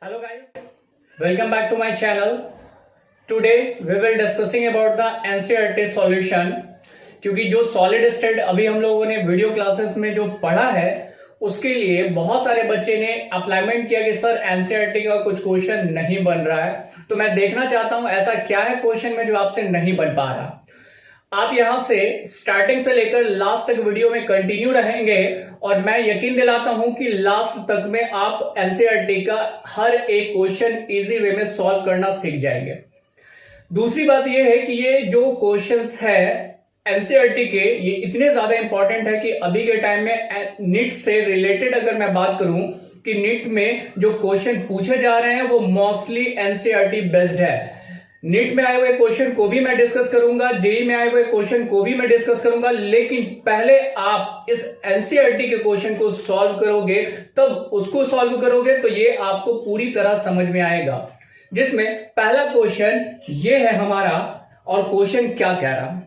Hello guys, welcome back to my channel. Today we will discussing about the NCERT solution. क्योंकि जो solid state अभी हम लोगों ने वीडियो क्लासेस में जो पढ़ा है उसके लिए बहुत सारे बच्चे ने अप्लाईमेंट किया कि सर एनसीईआरटी का कुछ क्वेश्चन नहीं बन रहा है। तो मैं देखना चाहता हूं ऐसा क्या है क्वेश्चन में जो आपसे नहीं बन पा रहा। आप यहां से स्टार्टिंग से लेकर लास्ट तक वीडियो में कंटिन्यू रहेंगे और मैं यकीन दिलाता हूं कि लास्ट तक में आप एनसीईआरटी का हर एक क्वेश्चन इजी वे में सॉल्व करना सीख जाएंगे। दूसरी बात यह है कि ये जो क्वेश्चंस है एनसीईआरटी के ये इतने ज्यादा इंपॉर्टेंट है कि अभी के टाइम में नीट से रिलेटेड अगर मैं बात करूं कि नीट में जो क्वेश्चन पूछे जा रहे हैं वो मोस्टली एनसीईआरटी बेस्ड है। नीट में आए हुए क्वेश्चन को भी मैं डिस्कस करूंगा, जेई में आए हुए क्वेश्चन को भी मैं डिस्कस करूंगा, लेकिन पहले आप इस एनसीईआरटी के क्वेश्चन को सॉल्व करोगे तब उसको सॉल्व करोगे तो ये आपको पूरी तरह समझ में आएगा। जिसमें पहला क्वेश्चन ये है हमारा और क्वेश्चन क्या कह रहा,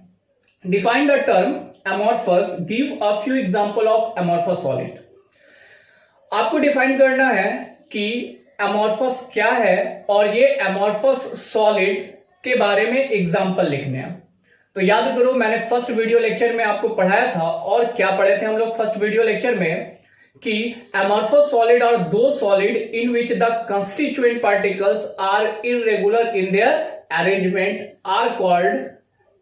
define the term amorphous, give a few example of amorphous solid. आपको डिफाइन करना है कि amorphous क्या है और ये amorphous सॉलिड के बारे में एग्जांपल लिखने हैं। तो याद करो मैंने फर्स्ट वीडियो लेक्चर में आपको पढ़ाया था और क्या पढ़े थे हम लोग फर्स्ट वीडियो लेक्चर में कि amorphous solid are those solid in which the constituent particles are irregular in their arrangement are called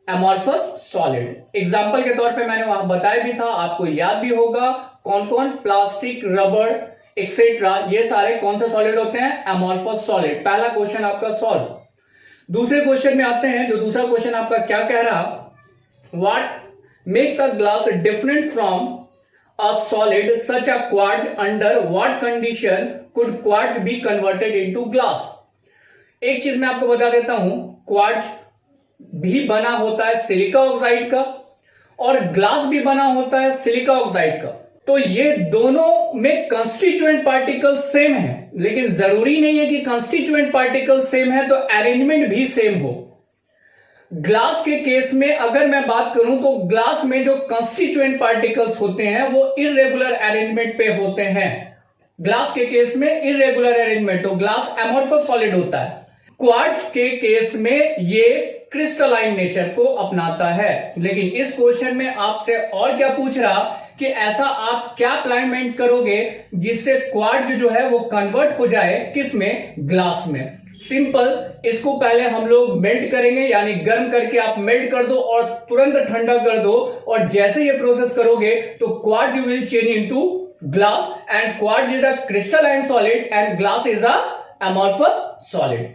amorphous solid। Example के तौर पे मैंने वहां बताया भी था, आपको याद भी होगा कौन कौन, प्लास्टिक, रबर एक्सेट्रा, ये सारे कौन से सॉलिड होते हैं, amorphous solid। पहला क्वेश्चन आपका सॉल्व। दूसरे क्वेश्चन में आते हैं, जो दूसरा क्वेश्चन आपका क्या कह रहा, what makes a glass different from a solid such a quartz, under what condition could quartz be converted into glass। एक चीज मैं आपको बता देता हूं, क्वार्ट्ज भी बना होता है सिलिका ऑक्साइड का और ग्लास भी बना होता है सिलिका ऑक्साइड का। तो ये दोनों में कंस्टिट्यूएंट पार्टिकल सेम है, लेकिन जरूरी नहीं है कि कंस्टिट्यूएंट पार्टिकल सेम है तो अरेंजमेंट भी सेम हो। ग्लास के केस में अगर मैं बात करूं तो ग्लास में जो कंस्टिट्यूएंट पार्टिकल्स होते हैं वो इरेगुलर अरेंजमेंट पे होते हैं। ग्लास के केस में इरेगुलर अरेंजमेंट, तो ग्लास एमोर्फस सॉलिड होता है। क्वार्ट्ज के केस में ये क्रिस्टलाइन नेचर को अपनाता है। लेकिन इस क्वेश्चन में आपसे और क्या पूछ रहा कि ऐसा आप क्या अप्लाईमेंट करोगे जिससे क्वार्ट्ज जो है वो कन्वर्ट हो जाए किसमें, ग्लास में। सिंपल, इसको पहले हम लोग मेल्ट करेंगे, यानी गर्म करके आप मेल्ट कर दो और तुरंत ठंडा कर दो और जैसे ये प्रोसेस करोगे तो quartz will change into glass and quartz is a crystalline solid and glass is a amorphous solid.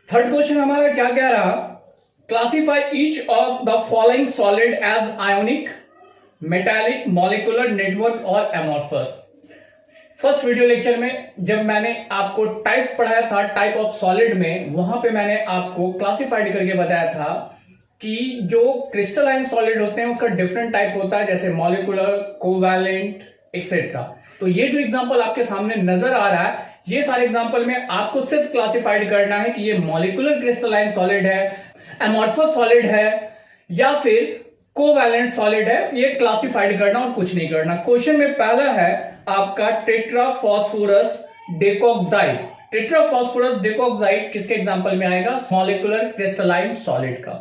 Third question हमारा क्या कह रहा, classify each of the following solid as ionic, metallic, molecular, network और amorphous. First video lecture में जब मैंने आपको types पढ़ाया था टाइप ऑफ सॉलिड में, वहां पे मैंने आपको क्लासिफाइड करके बताया था कि जो क्रिस्टलाइन सॉलिड होते हैं उसका डिफरेंट टाइप होता है, जैसे मॉलिक्यूलर, कोवैलेंट एक्सेट्रा। तो ये जो एग्जांपल आपके सामने नजर आ रहा है, ये सारे एग्जांपल में आपको सिर्फ क्लासिफाइड करना है कि ये मॉलिक्यूलर क्रिस्टलाइन सॉलिड है, एमोर्फस सॉलिड है या फिर कोवैलेंट सॉलिड है, ये क्लासिफाइड करना और कुछ नहीं करना। क्वेश्चन में पहला है आपका टेट्राफॉस्फोरस डेकोक्साइड। टेट्राफॉस्फोरस डेकोक्साइड किसके एग्जांपल में आएगा, मॉलिक्यूलर क्रिस्टलाइन सॉलिड का।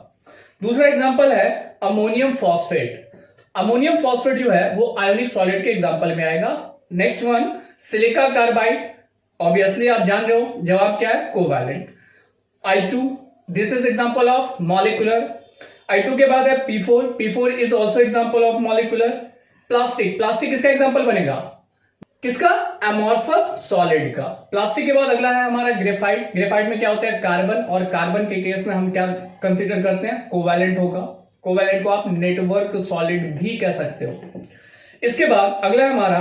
दूसरा एग्जांपल है अमोनियम फॉस्फेट। अमोनियम फॉस्फेट जो है वो आयोनिक सॉलिड के एग्जांपल में आएगा। Next one silica carbide, obviously आप जान रहे हो जवाब क्या है, covalent. I2 this is example of molecular. I2 के बाद है P4, P4 is also example of molecular. Plastic, plastic किसका एग्जांपल बनेगा, किसका, एमोर्फस सॉलिड का। प्लास्टिक के बाद अगला है हमारा ग्रेफाइट। ग्रेफाइट में क्या होता है, कार्बन, और कार्बन के केस में हम क्या कंसीडर करते हैं, कोवैलेंट होगा। कोवैलेंट को आप नेटवर्क सॉलिड भी कह सकते हो। इसके बाद अगला है हमारा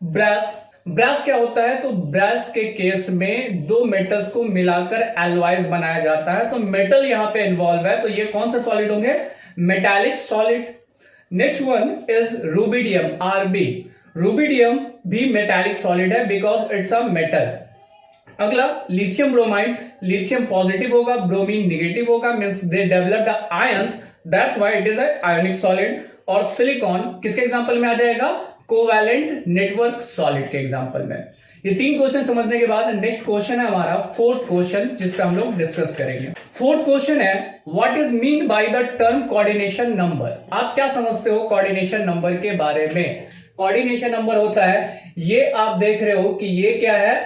ब्रास। ब्रास क्या होता है, तो ब्रास के केस में दो मेटल्स को मिलाकर एलॉयज बनाया जाता है, तो मेटल यहां पे इन्वॉल्व है, तो ये कौन से सॉलिड होंगे, metallic solid. Next one is rubidium, Rb। Rubidium भी मेटालिक सॉलिड है बिकॉज इट्स अ मेटल। अगला लिथियम ब्रोमाइड, लिथियम पॉजिटिव होगा, ब्रोमीन निगेटिव होगा, means they developed ions, that's why it is a ionic solid. और silicon किसके example में आ जाएगा, covalent network solid के एग्जांपल में। ये 3 क्वेश्चन समझने के बाद नेक्स्ट क्वेश्चन है हमारा फोर्थ क्वेश्चन, जिस पे हम लोग डिस्कस करेंगे। फोर्थ क्वेश्चन है what is mean by the term coordination number. आप क्या समझते हो कोऑर्डिनेशन नंबर के बारे में? कोऑर्डिनेशन नंबर होता है, ये आप देख रहे हो कि ये क्या है,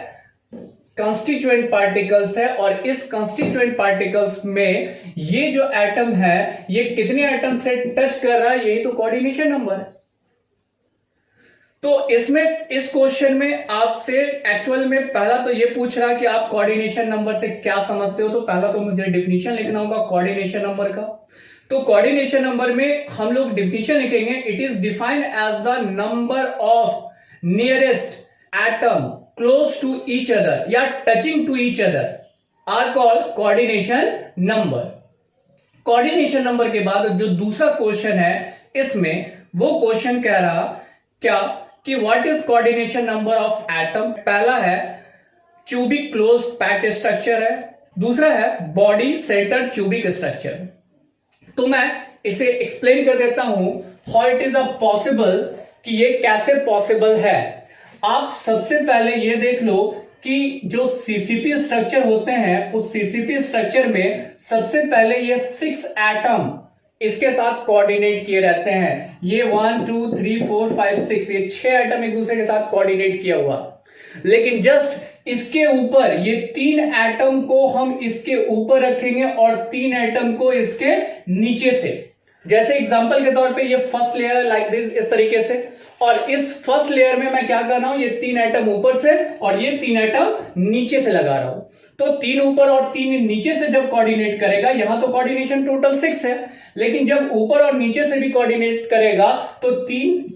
कंस्टिट्यूएंट पार्टिकल्स है, और इस कंस्टिट्यूएंट पार्टिकल्स में ये जो एटम है ये कितने एटम से टच कर रहा है, यही तो कोऑर्डिनेशन नंबर है। तो इसमें इस क्वेश्चन में आपसे एक्चुअल में पहला तो ये पूछ रहा कि आप कोऑर्डिनेशन नंबर से क्या समझते हो, तो पहला तो मुझे डिफिनीशन लिखना होगा कोऑर्डिनेशन नंबर का। तो कोऑर्डिनेशन नंबर में हम लोग डिफिनीशन लिखेंगे, it is defined as the number of nearest atom close to each other या touching to each other are called coordination number. Coordination number के बाद जो दूसरा क्वेश्चन है इसमें वो क्वेश्चन कह रहा क्या कि what is coordination number of atom. पहला है क्यूबिक क्लोज्ड पैक्ड स्ट्रक्चर है, दूसरा है बॉडी सेंटर क्यूबिक स्ट्रक्चर। तो मैं इसे एक्सप्लेन कर देता हूं हाउ इट इज पॉसिबल, कि ये कैसे पॉसिबल है। आप सबसे पहले ये देख लो कि जो सीसीपी स्ट्रक्चर होते हैं उस सीसीपी स्ट्रक्चर में सबसे पहले ये 6 एटम इसके साथ कोऑर्डिनेट किए रहते हैं। ये 1 2 3 4 5 6 ये 6 एटम एक दूसरे के साथ कोऑर्डिनेट किया हुआ। लेकिन जस्ट इसके ऊपर ये 3 एटम को हम इसके ऊपर रखेंगे और 3 एटम को इसके नीचे से। जैसे एग्जांपल के तौर पे ये फर्स्ट लेयर है लाइक दिस, इस तरीके से, और इस फर्स्ट लेयर में मैं क्या कर रहा हूं, ये 3 एटम ऊपर से और ये 3 एटम नीचे से लगा रहा हूं। तो 3 ऊपर और 3 नीचे से जब कोऑर्डिनेट करेगा, यहां तो कोऑर्डिनेशन टोटल 6 है, लेकिन जब ऊपर और नीचे से भी कोऑर्डिनेट करेगा तो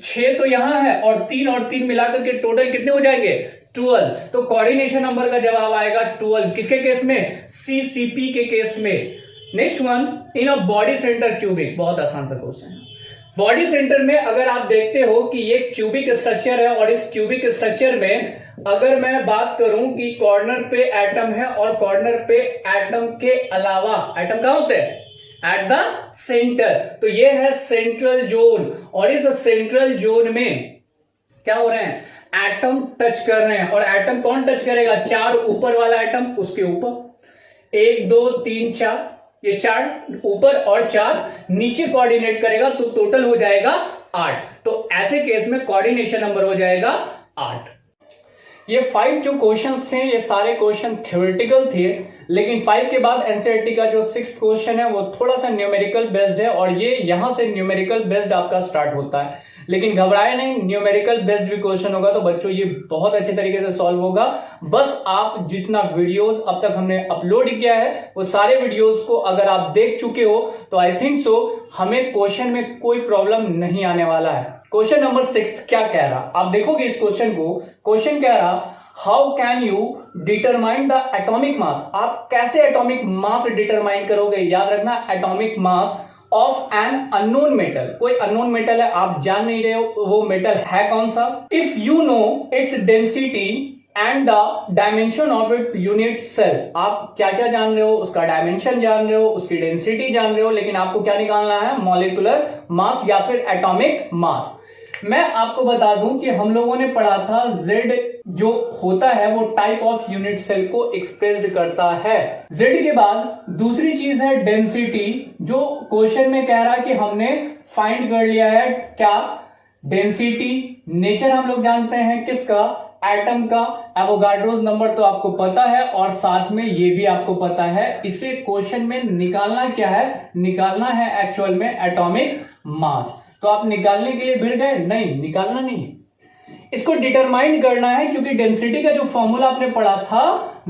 6 तो यहां है और 3 मिलाकर के टोटल कितने हो जाएंगे, 12। तो कोऑर्डिनेशन नंबर का जवाब आएगा 12। किसके केस में, सीसीपी के केस में। Next one, in a body centre cubic, बहुत आसान सा क्वेश्चन है। बॉडी सेंटर में अगर आप देखते हो कि ये क्यूबिक स्ट्रक्चर है और इस क्यूबिक स्ट्रक्चर में अगर मैं बात करूं कि कॉर्नर पे एटम है और कॉर्नर पे एटम के अलावा एटम कहां होते हैं, एट द सेंटर, तो ये है सेंट्रल जोन। और इस सेंट्रल जोन में क्या हो रहे हैं, एटम टच कर रहे हैं। और एटम कौन टच करेगा, 4 ऊपर वाला एटम उसके ऊपर, 1 2 3 4, ये 4 ऊपर और 4 नीचे कोऑर्डिनेट करेगा, तो टोटल हो जाएगा 8। तो ऐसे केस में कोऑर्डिनेशन नंबर हो जाएगा 8। ये 5 जो क्वेश्चंस थे ये सारे क्वेश्चन थ्योरेटिकल थे, लेकिन 5 के बाद एनसीईआरटी का जो 6th क्वेश्चन है वो थोड़ा सा न्यूमेरिकल बेस्ड है, और ये यहां से न्यूमेरिकल बेस्ड आपका स्टार्ट होता है। लेकिन घबराए नहीं, न्यूमेरिकल बेस्ड भी क्वेश्चन होगा तो बच्चों ये बहुत अच्छे तरीके से सॉल्व होगा। बस आप जितना वीडियोस अब तक हमने अपलोड किया है वो सारे वीडियोस को अगर आप देख चुके हो तो आई थिंक सो हमें क्वेश्चन में कोई प्रॉब्लम नहीं आने वाला है। क्वेश्चन नंबर 6 क्या कह रहा, आप देखोगे इस क्वेश्चन को। क्वेश्चन कह रहा how can you determine the atomic mass. आप कैसे एटॉमिक मास डिटरमाइन करोगे, याद रखना atomic mass of an unknown metal. कोई अननोन मेटल है, आप जान नहीं रहे हो वो मेटल है कौन सा। If you know its density and the dimension of its unit cell. आप क्या क्या जान रहे हो, उसका डायमेंशन जान रहे हो, उसकी डेंसिटी जान रहे हो, लेकिन आपको क्या निकालना है, मॉलिक्यूलर मास या फिर एटॉमिक मास। मैं आपको बता दूं कि हम लोगों ने पढ़ा था Z जो होता है वो टाइप ऑफ यूनिट सेल को एक्सप्रेस्ड करता है। Z के बाद दूसरी चीज है डेंसिटी, जो क्वेश्चन में कह रहा है कि हमने फाइंड कर लिया है क्या, डेंसिटी। नेचर हम लोग जानते हैं किसका, एटम का। एवोगाड्रोस नंबर तो आपको पता है और साथ में ये भी आपको पता है। इसे क्वेश्चन में निकालना क्या है, निकालना है एक्चुअल में एटॉमिक मास। तो आप निकालने के लिए भिड़ गए, नहीं निकालना नहीं, इसको डिटरमाइन करना है, क्योंकि डेंसिटी का जो फॉर्मूला आपने पढ़ा था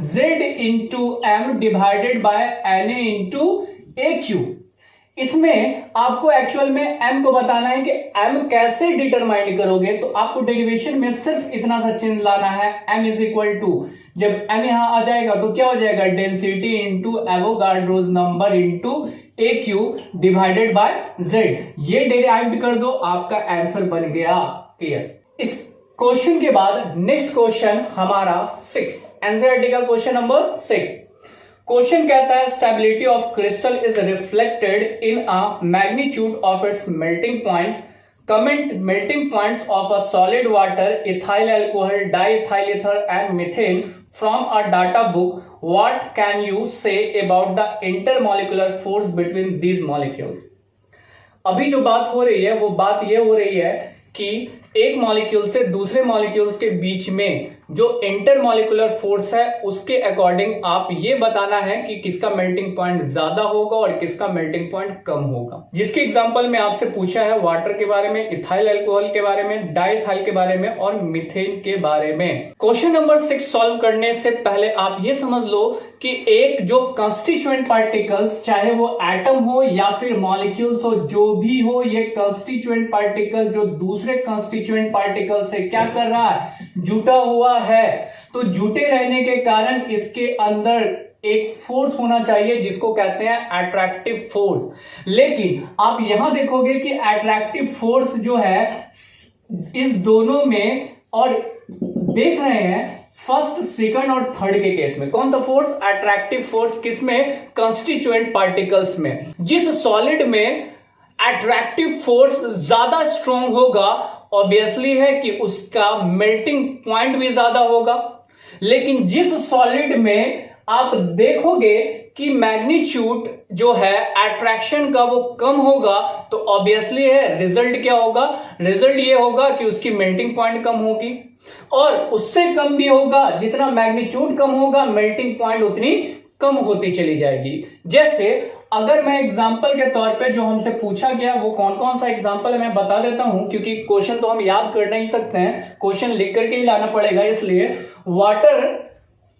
Z into M divided by Na into AQ। इसमें आपको एक्चुअल में m को बताना है कि m कैसे डिटरमाइन करोगे। तो आपको डेरिवेशन में सिर्फ इतना सा चेंज लाना है, m इज इक्वल टू, जब m यहां आ जाएगा तो क्या हो जाएगा, density into Avogadro's number into AQ divided by Z। ये डेराइव्ड कर दो, आपका आंसर बन गया। क्लियर। इस क्वेश्चन के बाद नेक्स्ट क्वेश्चन हमारा 6, एनसीईआरटी का क्वेश्चन नंबर 6। क्वेश्चन कहता है stability of crystal is reflected in a magnitude of its melting point comment melting points of a solid water, ethyl alcohol, diethyl ether and methane from a data book. What can you say about the intermolecular force between these molecules? अभी जो बात हो रही है वो बात ये हो रही है कि एक मॉलिक्यूल से दूसरे मॉलिक्यूल्स के बीच में जो इंटरमॉलिक्यूलर फोर्स है उसके अकॉर्डिंग आप ये बताना है कि किसका मेल्टिंग पॉइंट ज्यादा होगा और किसका मेल्टिंग पॉइंट कम होगा। जिसके एग्जांपल में आपसे पूछा है वाटर के बारे में, इथाइल अल्कोहल के बारे में, डाइथाइल के बारे में और मीथेन के बारे में। क्वेश्चन नंबर 6 सॉल्व करने से पहले आप ये समझ लो कि एक जो कंस्टिट्यूएंट पार्टिकल्स, चाहे वो एटम हो या फिर मॉलिक्यूल्स हो, जो भी हो, ये कंस्टिट्यूएंट पार्टिकल जो दूसरे कंस्टिट्यूएंट पार्टिकल से क्या कर रहा है, जुटा हुआ है। तो जुटे रहने के कारण इसके अंदर एक फोर्स होना चाहिए जिसको कहते हैं अट्रैक्टिव फोर्स। लेकिन आप यहां देखोगे कि अट्रैक्टिव फोर्स जो है इस दोनों में, और देख रहे हैं फर्स्ट, सेकंड और थर्ड के केस में कौन सा फोर्स, अट्रैक्टिव फोर्स, किसमें, कंस्टिट्यूएंट पार्टिकल्स में। जिस सॉलिड में अट्रैक्टिव फोर्स ज्यादा स्ट्रॉन्ग होगा, ऑब्वियसली है कि उसका मेल्टिंग पॉइंट भी ज्यादा होगा। लेकिन जिस सॉलिड में आप देखोगे कि मैग्नीट्यूड जो है अट्रैक्शन का वो कम होगा, तो ऑब्वियसली है रिजल्ट क्या होगा, रिजल्ट ये होगा कि उसकी मेल्टिंग पॉइंट कम होगी। और उससे कम भी होगा, जितना मैग्नीट्यूड कम होगा मेल्टिंग पॉइंट उतनी कम होती चली जाएगी। जैसे अगर मैं एग्जाम्पल के तौर पे जो हमसे पूछा गया वो कौन कौन सा एग्जाम्पल है मैं बता देता हूं, क्योंकि क्वेश्चन तो हम याद कर नहीं सकते हैं, क्वेश्चन लिख करके ही लाना पड़ेगा। इसलिए वाटर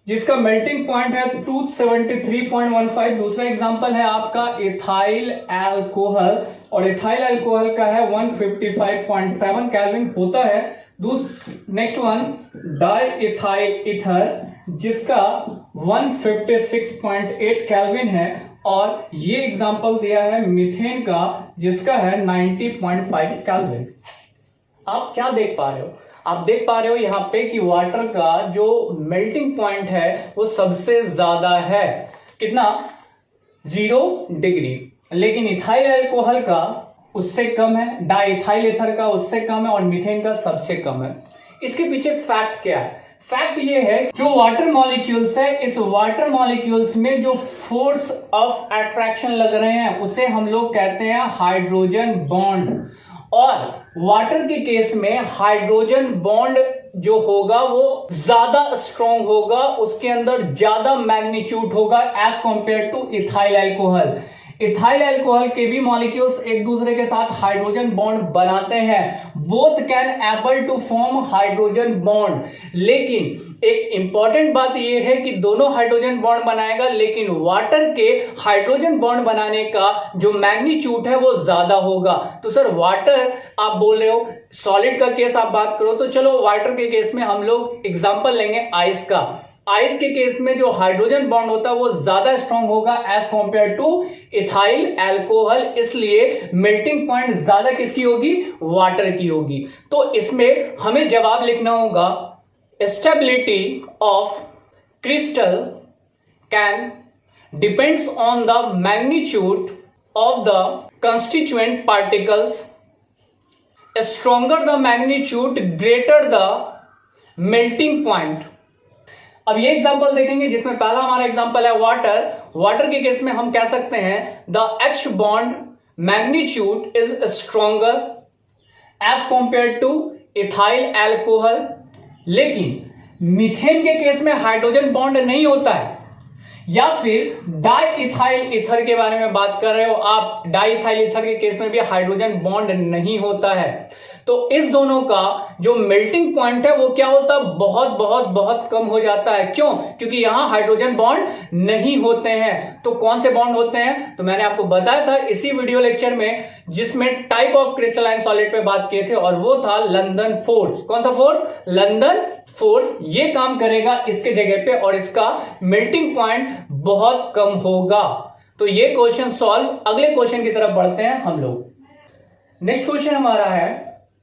जिसका मेल्टिंग पॉइंट है 273.15, दूसरा एग्जाम्पल है आपका इथाइल अल्कोहल, और इथाइल अल्कोहल का है 155.7 केल्विन होता है। नेक्स्ट वन डाइइथाइल ईथर जिसका 156.8 केल्विन है, और ये एग्जाम्पल दिया है मीथेन का जिसका है 90.5 केल्विन। आप क्या देख पा रहे हो, आप देख पा रहे हो यहाँ पे कि वाटर का जो मेल्टिंग पॉइंट है वो सबसे ज्यादा है, कितना, 0 डिग्री। लेकिन इथाइल अल्कोहल का उससे कम है, डाइइथाइल ईथर का उससे कम है, और मीथेन का सबसे कम है। इसके पीछे फैक्ट क्या है, फैक्ट ये है जो वाटर मॉलिक्यूल्स है, इस वाटर मॉलिक्यूल्स में जो फोर्स ऑफ अट्रैक्शन लग रहे हैं उसे हम लोग कहते हैं हाइड्रोजन बॉन्ड। और वाटर के केस में हाइड्रोजन बॉन्ड जो होगा वो ज्यादा स्ट्रॉन्ग होगा, उसके अंदर ज्यादा मैग्नीट्यूड होगा as compare to ethyl alcohol. Ethyl alcohol के भी मॉलिक्यूल्स एक दूसरे के साथ हाइड्रोजन बॉन्ड बनाते हैं, both can able to form hydrogen bond. लेकिन एक इंपॉर्टेंट बात यह है कि दोनों हाइड्रोजन बॉन्ड बनाएगा, लेकिन वाटर के हाइड्रोजन बॉन्ड बनाने का जो मैग्नीट्यूड है वो ज्यादा होगा। तो सर वाटर आप बोल रहे हो, सॉलिड का केस आप बात करो, तो चलो वाटर के केस में हम लोग एग्जांपल लेंगे आइस का। आइस के केस में जो हाइड्रोजन बॉन्ड होता है वो ज्यादा स्ट्रॉन्ग होगा as compare to ethyl alcohol, इसलिए मेल्टिंग पॉइंट ज्यादा किसकी होगी, वाटर की होगी। तो इसमें हमें जवाब लिखना होगा stability of crystal can depends on the magnitude of the constituent particles, stronger the magnitude greater the melting point. अब ये एग्जांपल देखेंगे जिसमें पहला हमारा एग्जांपल है वाटर। वाटर के केस में हम कह सकते हैं the H bond magnitude is stronger as compare to ethyl alcohol. लेकिन मीथेन के केस में हाइड्रोजन बॉन्ड नहीं होता है, या फिर डाइइथाइल ईथर के बारे में बात कर रहे हो आप, डाइइथाइल ईथर के केस में भी हाइड्रोजन बॉन्ड नहीं होता है। तो इस दोनों का जो मेल्टिंग पॉइंट है वो क्या होता है, बहुत बहुत बहुत कम हो जाता है। क्यों, क्योंकि यहां हाइड्रोजन बॉन्ड नहीं होते हैं। तो कौन से बॉन्ड होते हैं, तो मैंने आपको बताया था इसी वीडियो लेक्चर में जिसमें टाइप ऑफ क्रिस्टलाइन सॉलिड पे बात किए थे, और वो था लंदन फोर्स। कौन सा फोर्स, लंदन फोर्स। ये काम करेगा इसके जगह पे और इसका मेल्टिंग पॉइंट बहुत कम होगा। तो ये क्वेश्चन सॉल्व। अगले क्वेश्चन की तरफ बढ़ते हैं हम लोग। नेक्स्ट क्वेश्चन हमारा है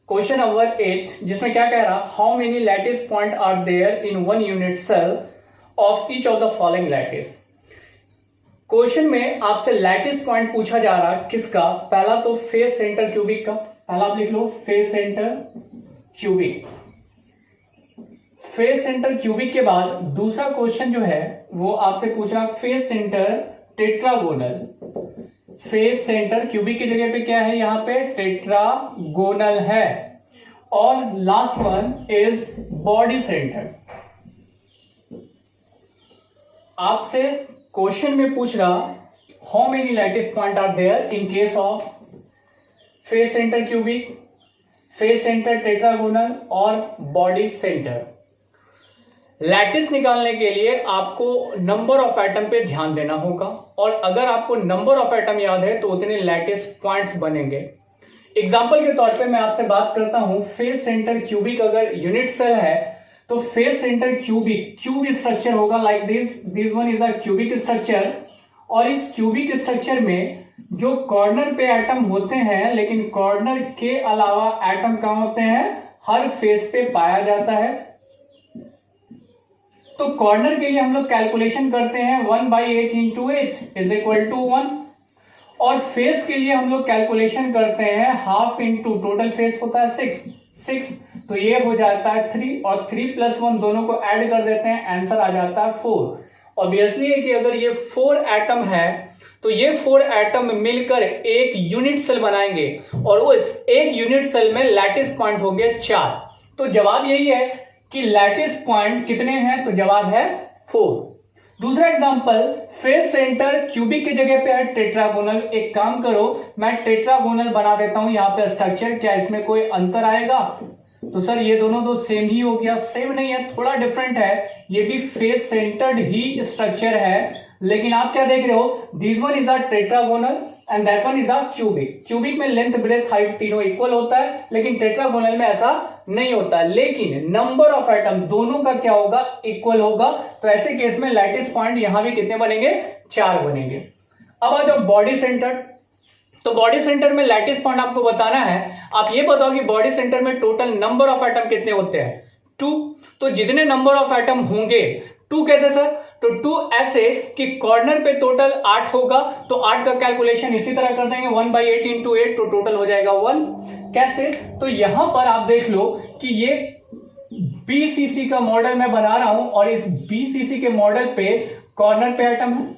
क्वेश्चन नंबर 8, जिसमें क्या कह रहा, how many lattice point are there in one unit cell of each of the following lattice. Question में आपसे लैटिस पॉइंट पूछा जा रहा किसका, पहला तो फेस सेंटर क्यूबिक का, पहला आप लिख लो face centre cubic. Face centre cubic के बाद दूसरा क्वेश्चन जो है वो आपसे पूछ रहा face centre tetragonal. Face centre cubic की जगह पे क्या है, यहां पे टेट्रागोनल है। और last one is body centre. आपसे क्वेश्चन में पूछ रहा how many lattice point are there in case of face centre cubic, face centre tetragonal और बॉडी सेंटर। लैटिस निकालने के लिए आपको नंबर ऑफ एटम पे ध्यान देना होगा, और अगर आपको नंबर ऑफ एटम याद है तो उतने लैटिस पॉइंट्स बनेंगे। एग्जांपल के तौर पे मैं आपसे बात करता हूं, फेस सेंटर क्यूबिक अगर यूनिट सेल है तो face centre cubic cube structure होगा like this one is a cubic structure. और इस क्यूबिक स्ट्रक्चर में जो कॉर्नर पे एटम होते हैं, लेकिन कॉर्नर के अलावा एटम कहां होते हैं, हर फेस पे पाया जाता है। तो कॉर्नर के लिए हम लोग कैलकुलेशन करते हैं 1/8 इंटू 8 इज इक्वल टू 1। और फेस के लिए हम लोग कैलकुलेशन करते हैं हाफ इंटू टोटल फेस होता है 6, तो ये हो जाता है 3, और 3 + 1 दोनों को ऐड कर देते हैं, आंसर आ जाता है 4। ऑब्वियसली है कि अगर ये 4 एटम है तो ये 4 एटम मिलकर एक यूनिट सेल बनाएंगे, और उस एक यूनिट सेल में लैटिस पॉइंट हो गए 4। तो जवाब यही है कि लैटिस पॉइंट कितने हैं, तो जवाब है 4। दूसरा एग्जांपल, फेस सेंटर क्यूबिक की जगह पे है टेट्रागोनल। एक काम करो, मैं टेट्रागोनल बना देता हूं यहां पे स्ट्रक्चर, क्या इसमें कोई अंतर आएगा? तो सर ये दोनों तो सेम ही हो गया। सेम नहीं है, थोड़ा डिफरेंट है। ये भी फेस सेंटर्ड ही स्ट्रक्चर है, लेकिन आप क्या देख रहे हो, this one is a tetragonal and that one is a cubic. Cubic में लेंथ ब्रेथ हाइट तीनों इक्वल होता है, लेकिन टेट्रागोनल में ऐसा नहीं होता। लेकिन नंबर ऑफ एटम दोनों का क्या होगा, इक्वल होगा। तो ऐसे केस में लैटिस पॉइंट यहां भी कितने बनेंगे, 4 बनेंगे। अब आ जाओ बॉडी सेंटर। तो बॉडी सेंटर में लैटिस पॉइंट आपको बताना है। आप ये बताओ कि बॉडी सेंटर में टोटल नंबर ऑफ एटम कितने होते हैं, 2। तो जितने नंबर ऑफ एटम होंगे 2 कैसे सर, तो 2 ऐसे कि कॉर्नर पे टोटल 8 होगा, तो 8 का कैलकुलेशन इसी तरह कर देंगे 1/8 इंटू 8, तो टोटल हो जाएगा 1। कैसे, तो यहां पर आप देख लो कि ये बीसीसी का मॉडल मैं बना रहा हूं, और इस बीसीसी के मॉडल पे कॉर्नर पे एटम है।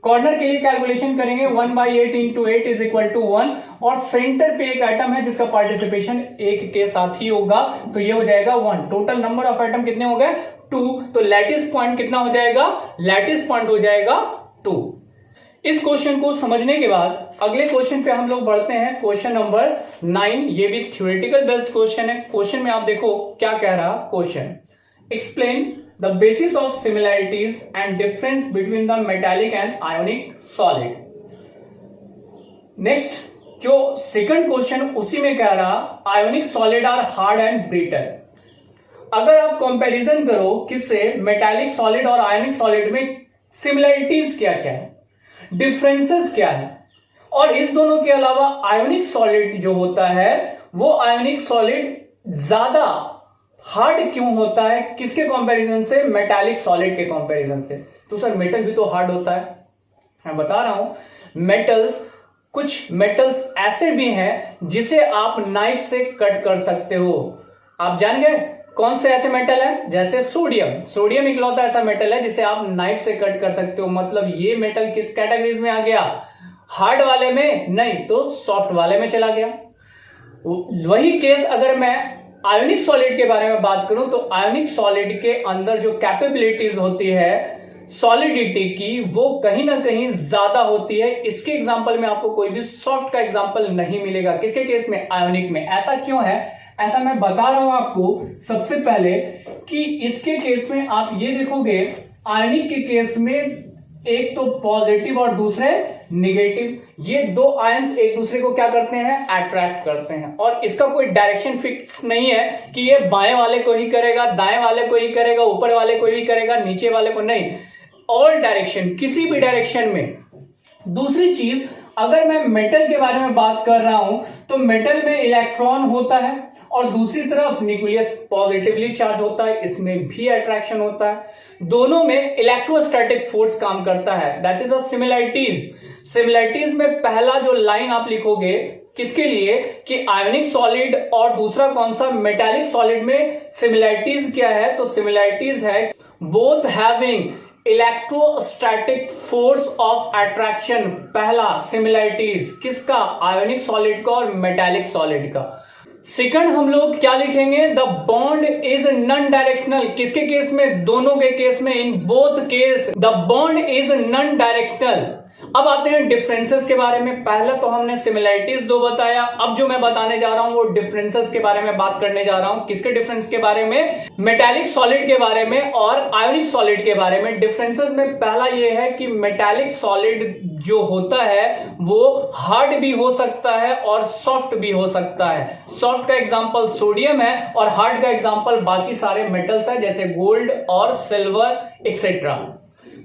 कॉर्नर के लिए कैलकुलेशन करेंगे 1/8 इंटू 8 इज इक्वल टू 1, और सेंटर पे एक एटम है जिसका पार्टिसिपेशन 1 के साथ ही होगा, तो ये हो जाएगा 1। टोटल नंबर ऑफ एटम कितने हो गए, 2। तो लैटिस पॉइंट कितना हो जाएगा, लैटिस पॉइंट हो जाएगा 2। इस क्वेश्चन को समझने के बाद अगले क्वेश्चन पे हम लोग बढ़ते हैं, क्वेश्चन नंबर 9। ये भी थ्योरेटिकल बेस्ड क्वेश्चन है। क्वेश्चन में आप देखो क्या कह रहा question, explain the basis of similarities and difference between the metallic and ionic solid। Next जो सेकंड क्वेश्चन उसी में कह रहा ionic solid are hard and brittle. अगर आप कंपैरिजन करो किससे, मेटालिक सॉलिड और आयोनिक सॉलिड में सिमिलरिटीज क्या क्या है, डिफरेंसेस क्या है, और इस दोनों के अलावा आयोनिक सॉलिड जो होता है वो आयोनिक सॉलिड ज्यादा हार्ड क्यों होता है, किसके कंपैरिजन से, मेटालिक सॉलिड के कंपैरिजन से। तो सर मेटल भी तो हार्ड होता है, मैं बता रहा हूं। मेटल्स, कुछ मेटल्स ऐसे भी हैं जिसे आप नाइफ से कट कर सकते हो। आप जान गए कौन से ऐसे मेटल है, जैसे सोडियम। सोडियम इकलौता ऐसा मेटल है जिसे आप नाइफ से कट कर सकते हो। मतलब ये मेटल किस कैटेगरीज में आ गया, हार्ड वाले में नहीं तो सॉफ्ट वाले में चला गया। वही केस अगर मैं आयोनिक सॉलिड के बारे में बात करूं तो आयोनिक सॉलिड के अंदर जो कैपेबिलिटीज होती है सॉलिडिटी की, वो कहीं ना कहीं ज्यादा होती है। इसके एग्जांपल में आपको कोई भी सॉफ्ट का एग्जांपल नहीं मिलेगा। किसके केस में, आयोनिक में। ऐसा क्यों है, ऐसा मैं बता रहा हूं आपको सबसे पहले कि इसके केस में आप ये देखोगे, आयोनिक के केस में एक तो पॉजिटिव और दूसरे निगेटिव, ये दो आयंस एक दूसरे को क्या करते हैं, अट्रैक्ट करते हैं। और इसका कोई डायरेक्शन फिक्स नहीं है कि ये बाएं वाले को ही करेगा, दाएं वाले को ही करेगा, ऊपर वाले को ही करेगा, नीचे वाले को नहीं, ऑल डायरेक्शन, किसी भी डायरेक्शन में। दूसरी चीज, अगर मैं मेटल के बारे में बात कर रहा हूं तो मेटल में इलेक्ट्रॉन होता है और दूसरी तरफ न्यूक्लियस पॉजिटिवली चार्ज होता है, इसमें भी अट्रैक्शन होता है। दोनों में इलेक्ट्रोस्टैटिक फोर्स काम करता है, that is a similarities. Similarities में पहला जो लाइन आप लिखोगे किसके लिए कि आयोनिक सॉलिड और दूसरा कौन सा मेटालिक सॉलिड में सिमिलैरिटीज क्या है, तो सिमिलैरिटीज है both having electrostatic force of attraction. पहला सिमिलैरिटीज किसका, आयोनिक सॉलिड का और मेटालिक सॉलिड का। सेकंड हम लोग क्या लिखेंगे, the bond is non directional. किसके केस में, दोनों के केस में, in both case the bond is non directional. अब आते हैं डिफरेंसेस के बारे में। पहले तो हमने सिमिलैरिटीज दो बताया, अब जो मैं बताने जा रहा हूं वो डिफरेंसेस के बारे में बात करने जा रहा हूं। किसके डिफरेंस के बारे में, मेटालिक सॉलिड के बारे में और आयोनिक सॉलिड के बारे में। डिफरेंसेस में पहला ये है कि मेटालिक सॉलिड जो होता है वो हार्ड भी हो सकता है और सॉफ्ट भी हो सकता है। सॉफ्ट का एग्जांपल सोडियम है और हार्ड का एग्जांपल बाकी सारे मेटल्स है जैसे गोल्ड और सिल्वर एक्सेट्रा।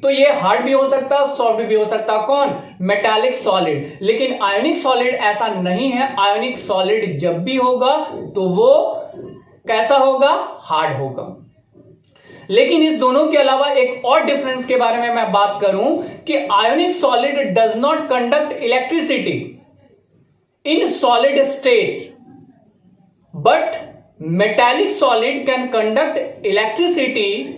तो ये हार्ड भी हो सकता है, सॉफ्ट भी हो सकता है, कौन, मेटालिक सॉलिड। लेकिन आयोनिक सॉलिड ऐसा नहीं है। आयोनिक सॉलिड जब भी होगा तो वो कैसा होगा, हार्ड होगा। लेकिन इस दोनों के अलावा एक और डिफरेंस के बारे में मैं बात करूं कि ionic solid does not conduct electricity in solid state but metallic solid can conduct electricity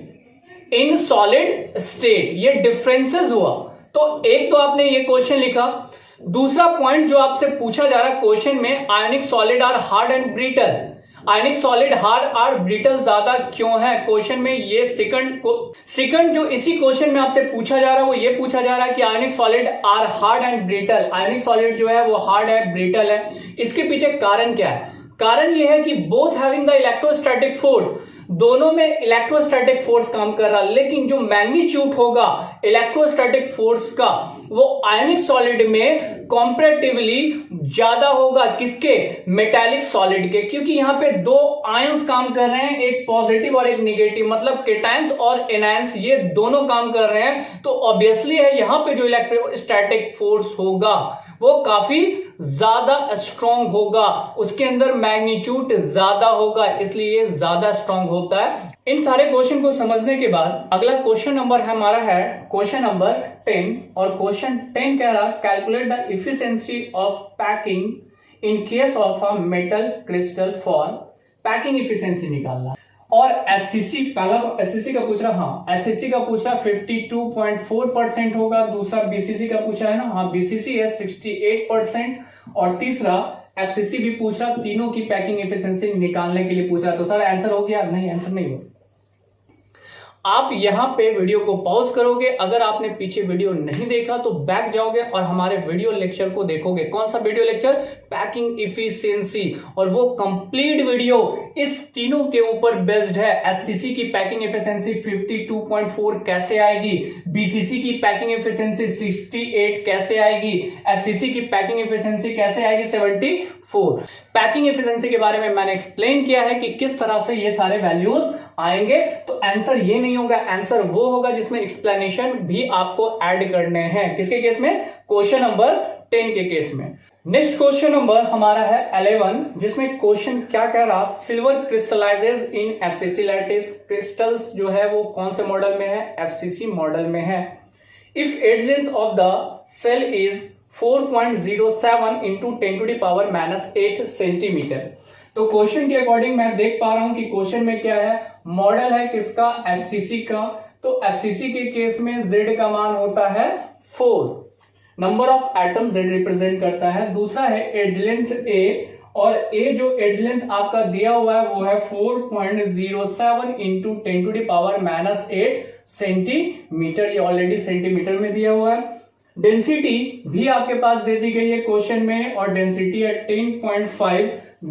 in solid state. ये डिफरेंसेस हुआ। तो एक तो आपने ये क्वेश्चन लिखा। दूसरा पॉइंट जो आपसे पूछा जा रहा है क्वेश्चन में, ionic solid are hard and brittle. Ionic solid hard और ब्रिटल ज्यादा क्यों है क्वेश्चन में, ये सेकंड जो इसी क्वेश्चन में आपसे पूछा जा रहा है वो ये पूछा जा रहा है कि ionic solid are hard and brittle. Ionic solid जो है वो हार्ड है, ब्रिटल है। इसके पीछे कारण क्या है, कारण ये है कि both having the electrostatic force, दोनों में इलेक्ट्रोस्टैटिक फोर्स काम कर रहा, लेकिन जो मैग्नीट्यूड होगा इलेक्ट्रोस्टैटिक फोर्स का वो आयोनिक सॉलिड में कंपैरेटिवली ज्यादा होगा। किसके, मेटालिक सॉलिड के, क्योंकि यहां पे दो आयंस काम कर रहे हैं, एक पॉजिटिव और एक नेगेटिव, मतलब केटायंस और एनायंस, ये दोनों काम कर रहे हैं। तो ऑब्वियसली है यहां पे जो इलेक्ट्रोस्टैटिक फोर्स होगा वो काफी ज्यादा स्ट्रॉन्ग होगा, उसके अंदर मैग्नीट्यूड ज्यादा होगा, इसलिए ज्यादा स्ट्रॉन्ग होता है। इन सारे क्वेश्चन को समझने के बाद अगला क्वेश्चन नंबर हमारा है क्वेश्चन नंबर 10, और क्वेश्चन 10 कह रहा calculate the efficiency of packing in case of a metal crystal for packing efficiency निकालना। और एससीसी, पहला तो एससीसी का पूछ रहा, हाँ एससीसी का पूछ रहा 52.4% होगा। दूसरा बीसीसी का पूछा है ना, हाँ बीसीसी है 68%, और तीसरा एफसीसी भी पूछ रहा, तीनों की पैकिंग एफिशिएंसी निकालने के लिए पूछ रहा। तो सर आंसर हो गया, नहीं आंसर नहीं हो। आप यहां पे वीडियो को पॉज करोगे, अगर आपने पीछे वीडियो नहीं देखा तो बैक जाओगे और हमारे वीडियो लेक्चर को देखोगे। कौन सा वीडियो लेक्चर, पैकिंग इफिशिएंसी, और वो कंप्लीट वीडियो इस तीनों के ऊपर बेस्ड है। एससीसी की पैकिंग एफिशिएंसी 52.4 कैसे आएगी, बीसीसी की पैकिंग एफिशिएंसी 68 कैसे आएगी, एफसीसी की पैकिंग एफिशिएंसी कैसे आएगी 74। पैकिंग एफिशिएंसी के बारे में मैंने एक्सप्लेन किया है कि किस तरह से ये सारे वैल्यूज आएंगे। तो आंसर ये नहीं होगा, आंसर वो होगा जिसमें एक्सप्लेनेशन भी आपको ऐड करने हैं। किसके केस में, क्वेश्चन नंबर 10 के केस में। नेक्स्ट क्वेश्चन नंबर हमारा है 11, जिसमें क्वेश्चन क्या कह रहा, सिल्वर क्रिस्टलाइजेज इन एफसीसी लैटिस। क्रिस्टल्स जो है वो कौन से मॉडल में है, एफसीसी मॉडल में है। If edge length of the cell is 4.07 into 10⁻⁻8 centimetre. तो क्वेश्चन के अकॉर्डिंग मैं देख पा रहा हूं कि क्वेश्चन में क्या है, मॉडल है किसका, एफसीसी का। तो एफसीसी के केस में Z का मान होता है 4, number of atom Z represent करता है। दूसरा है एज लेंथ A, और A जो एज लेंथ आपका दिया हुआ है वो है 4.07 इंटू 10⁻⁻8 सेंटीमीटर, ये ऑलरेडी सेंटीमीटर में दिया हुआ है। डेंसिटी भी आपके पास दे दी गई है क्वेश्चन में, और डेंसिटी है 10.5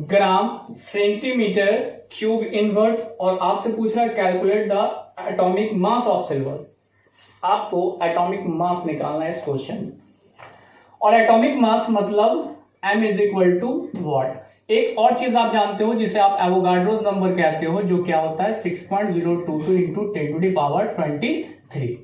ग्राम सेंटीमीटर क्यूब इनवर्स। और आपसे पूछ रहा है calculate the atomic mass of silver. आपको एटॉमिक मास निकालना है इस क्वेश्चन में, और एटॉमिक मास मतलब m is equal to what. एक और चीज आप जानते हो जिसे आप एवोगाड्रोस नंबर कहते हो, जो क्या होता है 6.022 इंटू 10⁻23।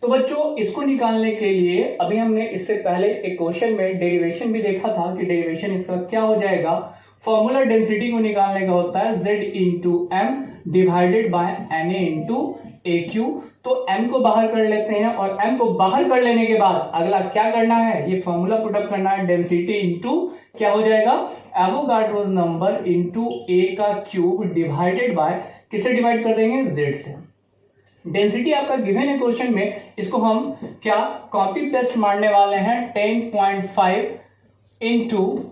तो बच्चों इसको निकालने के लिए अभी हमने इससे पहले एक क्वेश्चन में डेरिवेशन भी देखा था कि डेरिवेशन इसका क्या हो जाएगा। फॉर्मूला डेंसिटी को निकालने का होता है Z into M divided by Na into A Q. तो m को बाहर कर लेते हैं और m को बाहर कर लेने के बाद अगला क्या करना है, ये फॉर्मूला पुटअप करना है, डेंसिटी इंटू क्या हो जाएगा, एवोगाड्रोस नंबर इंटू ए का क्यूब डिवाइडेड बाय, किससे डिवाइड कर देंगे, z से। डेंसिटी आपका गिवन है क्वेश्चन में, इसको हम क्या कॉपी पेस्ट मारने वाले हैं, 10.5 इंटू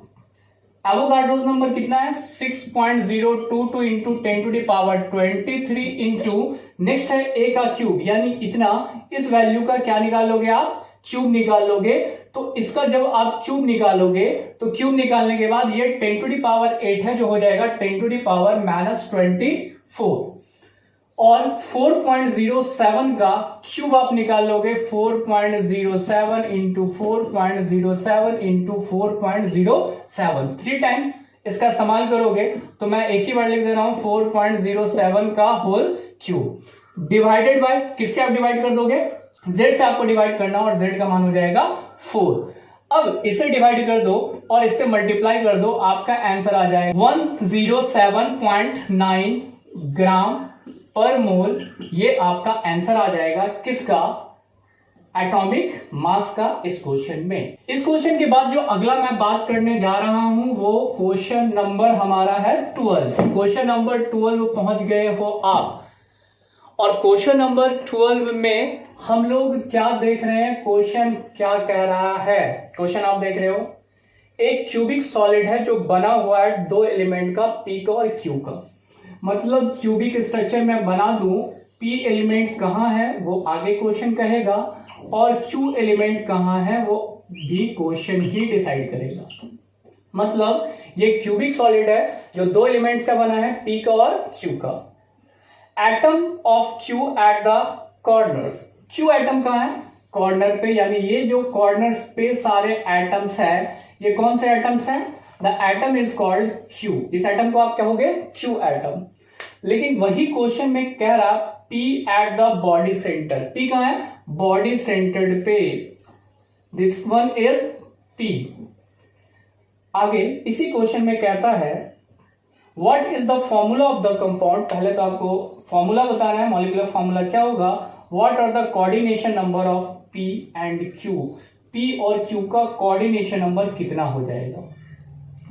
एवोगाड्रोस नंबर कितना है 6.022 into 10 to the power 23 into next है ए का क्यूब, यानी इतना, इस वैल्यू का क्या निकालोगे आप, क्यूब निकाल लोगे। तो इसका जब आप क्यूब निकालोगे तो क्यूब निकालने के बाद ये 10 टू द पावर 8 है, जो हो जाएगा 10 टू द पावर -24, और 4.07 का क्यूब आप निकाल लोगे, 4.07 इंटू 4.07 इंटू 4.07, 3 टाइम्स इसका इस्तेमाल करोगे तो मैं एक ही बार लिख दे रहा हूं 4.07 का होल क्यूब डिवाइडेड बाय, किससे आप डिवाइड कर दोगे, z से आपको डिवाइड करना, और z का मान हो जाएगा 4। अब इसे डिवाइड कर दो और इससे मल्टीप्लाई कर दो, आपका आंसर आ जाएगा 107.9 ग्राम पर मोल। ये आपका आंसर आ जाएगा किसका, एटॉमिक मास का इस क्वेश्चन में। इस क्वेश्चन के बाद जो अगला मैं बात करने जा रहा हूं वो क्वेश्चन नंबर हमारा है 12। क्वेश्चन नंबर 12 पहुंच गए हो आप, और क्वेश्चन नंबर 12 में हम लोग क्या देख रहे हैं, क्वेश्चन क्या कह रहा है। क्वेश्चन आप देख रहे हो, एक क्यूबिक सॉलिड है जो बना हुआ है 2 एलिमेंट का, पी का और क्यू का। मतलब क्यूबिक स्ट्रक्चर में बना दूं, पी एलिमेंट कहां है वो आगे क्वेश्चन कहेगा, और क्यू एलिमेंट कहां है वो भी क्वेश्चन ही डिसाइड करेगा। मतलब ये क्यूबिक सॉलिड है जो 2 एलिमेंट्स का बना है, पी का और क्यू का। Atom of Q at the corners, Q atom कहां है, कॉर्नर पे, यानी ये जो कॉर्नर्स पे सारे एटम्स है, ये कौन से एटम्स हैं, the atom is called Q. इस एटम को आप कहोगे क्यू एटम। लेकिन वही क्वेश्चन में कह रहा P at the body centre, P कहां है, बॉडी सेंटर्ड पे, दिस वन इज P। आगे इसी क्वेश्चन में कहता है what is the formula of the compound. पहले तो आपको फॉर्मूला बताना है, मॉलिक्यूलर फॉर्मूला क्या होगा, what are the coordination number of P and Q। P और Q का कोऑर्डिनेशन नंबर कितना हो जाएगा।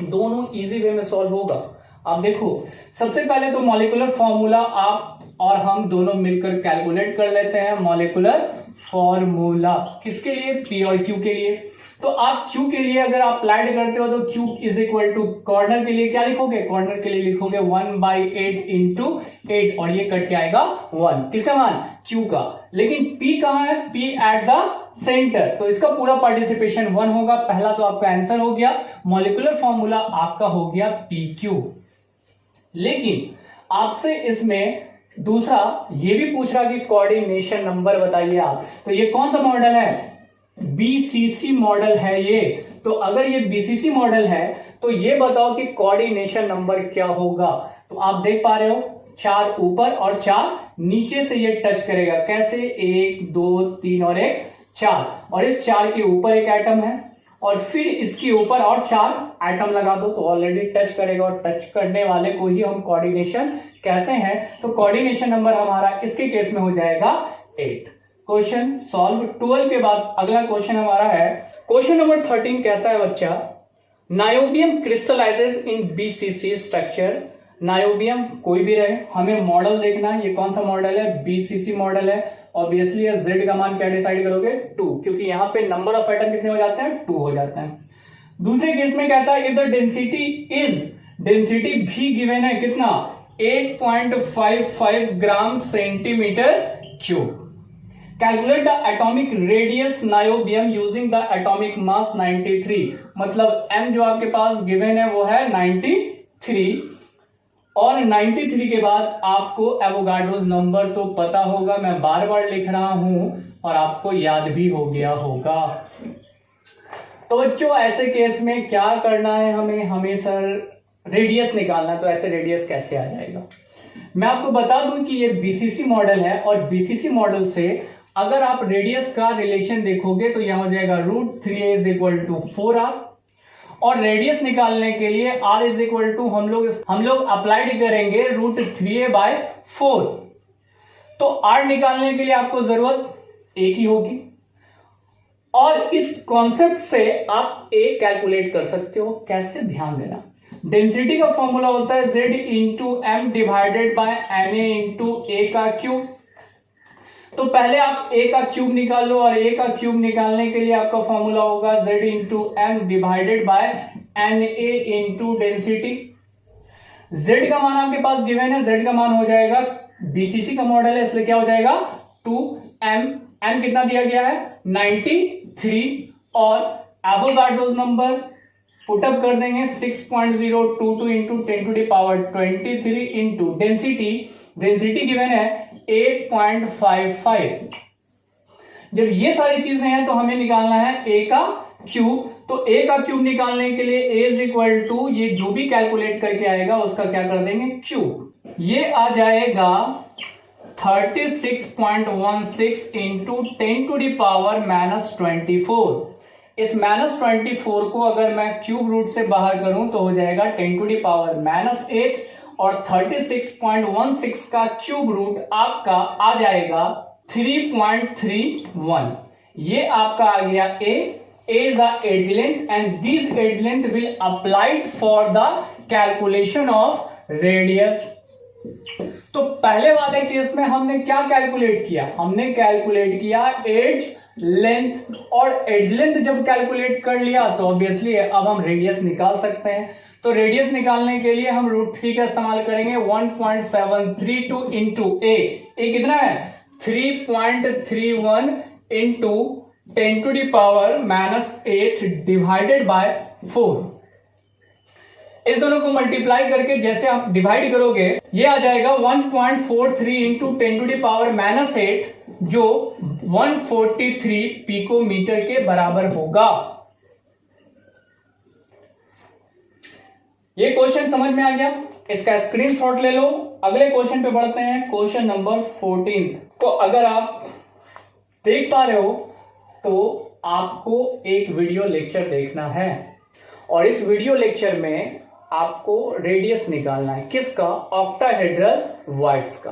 दोनों इजी वे में सॉल्व होगा। आप देखो, सबसे पहले तो मॉलिक्यूलर फॉर्मूला आप और हम दोनों मिलकर कैलकुलेट कर लेते हैं। मॉलिक्यूलर फॉर्मूला किसके लिए, पी और क्यू के लिए। तो आप क्यू के लिए अगर आप अप्लाइड करते हो तो Q is equal to, corner के लिए क्या लिखोगे, कॉर्नर के लिए लिखोगे 1/8 इंटू 8, और ये कट के आएगा 1, किसका मान, क्यू का। लेकिन पी कहां है, पी एट द सेंटर, तो इसका पूरा पार्टिसिपेशन 1 होगा। पहला तो आपका आंसर हो गया, मॉलिक्यूलर फॉर्मूला आपका हो गया पी क्यू। लेकिन आपसे इसमें दूसरा ये भी पूछ रहा कि कोऑर्डिनेशन नंबर बताइए आप। तो ये कौन सा मॉडल है, बीसीसी मॉडल है ये। तो अगर ये बीसीसी मॉडल है तो ये बताओ कि कोऑर्डिनेशन नंबर क्या होगा। तो आप देख पा रहे हो 4 ऊपर और 4 नीचे से ये टच करेगा, कैसे, 1 2 3 और 1 4, और इस 4 के ऊपर एक एटम है और फिर इसके ऊपर और 4 एटम लगा दो तो ऑलरेडी टच करेगा, और टच करने वाले को ही हम कोऑर्डिनेशन कहते हैं। तो कोऑर्डिनेशन नंबर हमारा इसके केस में हो जाएगा 8। Question solve. 12 के बाद अगला क्वेश्चन हमारा है क्वेश्चन नंबर 13। कहता है बच्चा, नायोबियम क्रिस्टलाइजेज इन बीसीसी स्ट्रक्चर। नायोबियम कोई भी रहे, हमें मॉडल देखना है, ये कौन सा मॉडल है, बीसीसी मॉडल है। ऑब्वियसली z का मान क्या डिसाइड करोगे, 2, क्योंकि यहां पे नंबर ऑफ एटम कितने हो जाते हैं, 2 हो जाते हैं। दूसरे केस में कहता है इफ द डेंसिटी भी गिवन है कितना, 8.55 gram centimetre cube. Calculate the atomic radius niobium using the atomic mass 93। मतलब m जो आपके पास गिवन है वो है 93, और 93 के बाद आपको एवोगाड्रोस नंबर तो पता होगा, मैं बार बार लिख रहा हूं और आपको याद भी हो गया होगा। तो बच्चों ऐसे केस में क्या करना है, हमें सर रेडियस निकालना है। तो ऐसे रेडियस कैसे आ जाएगा, मैं आपको बता दूं कि ये बीसीसी मॉडल है, और बीसीसी मॉडल से अगर आप रेडियस का रिलेशन देखोगे तो यह हो जाएगा √3a is equal to 4r, और रेडियस निकालने के लिए r इज इक्वल टू हम लोग अप्लाइड करेंगे √3a/4। तो R निकालने के लिए आपको जरूरत A की होगी, और इस कॉन्सेप्ट से आप A कैलकुलेट कर सकते हो। कैसे, ध्यान देना। डेंसिटी का फॉर्मूला होता है Z into M divided by Na into A का क्यूब। तो पहले आप A का क्यूब निकाल लो, और A का क्यूब निकालने के लिए आपका फॉर्मूला होगा Z into M divided by Na into density. Z का मान आपके पास गिवन है, Z का मान हो जाएगा, BCC का मॉडल है इसलिए क्या हो जाएगा 2m। m कितना दिया गया है 93, और एवोगाड्रोस नंबर पुटअप कर देंगे 6.022 into 10 to the power 23 into density given है 8.55। जब ये सारी चीजें हैं तो हमें निकालना है A का क्यूब। तो A का क्यूब निकालने के लिए A इज इक्वल टू, ये जो भी कैलकुलेट करके आएगा उसका क्या कर देंगे क्यूब। ये आ जाएगा 36.16 इंटू 10 टू द पावर -24। इस -24 को अगर मैं क्यूब रूट से बाहर करूं तो हो जाएगा 10 टू द पावर -8, और 36.16 का क्यूब रूट आपका आ जाएगा 3.31। ये आपका आ गया A is the edge length, and these edge length will applied for the calculation of radius। तो पहले वाले केस में हमने क्या कैलकुलेट किया, हमने कैलकुलेट किया एज लेंथ, और एज लेंथ जब कैलकुलेट कर लिया तो ऑब्वियसली अब हम रेडियस निकाल सकते हैं। तो रेडियस निकालने के लिए हम √3 का इस्तेमाल करेंगे। 1.732 इंटू ए कितना है 3.31 into 10 to the power -8 divided by 4। इस दोनों को मल्टीप्लाई करके जैसे आप डिवाइड करोगे ये आ जाएगा 1.43 इंटू 10 टू द पावर -8, जो 143 पिकोमीटर के बराबर होगा। ये क्वेश्चन समझ में आ गया, इसका स्क्रीनशॉट ले लो। अगले क्वेश्चन पे बढ़ते हैं, क्वेश्चन नंबर 14 को अगर आप देख पा रहे हो तो आपको एक वीडियो लेक्चर देखना है, और इस वीडियो लेक्चर में आपको रेडियस निकालना है। किसका, ऑक्टाहेड्रल वॉइड्स का।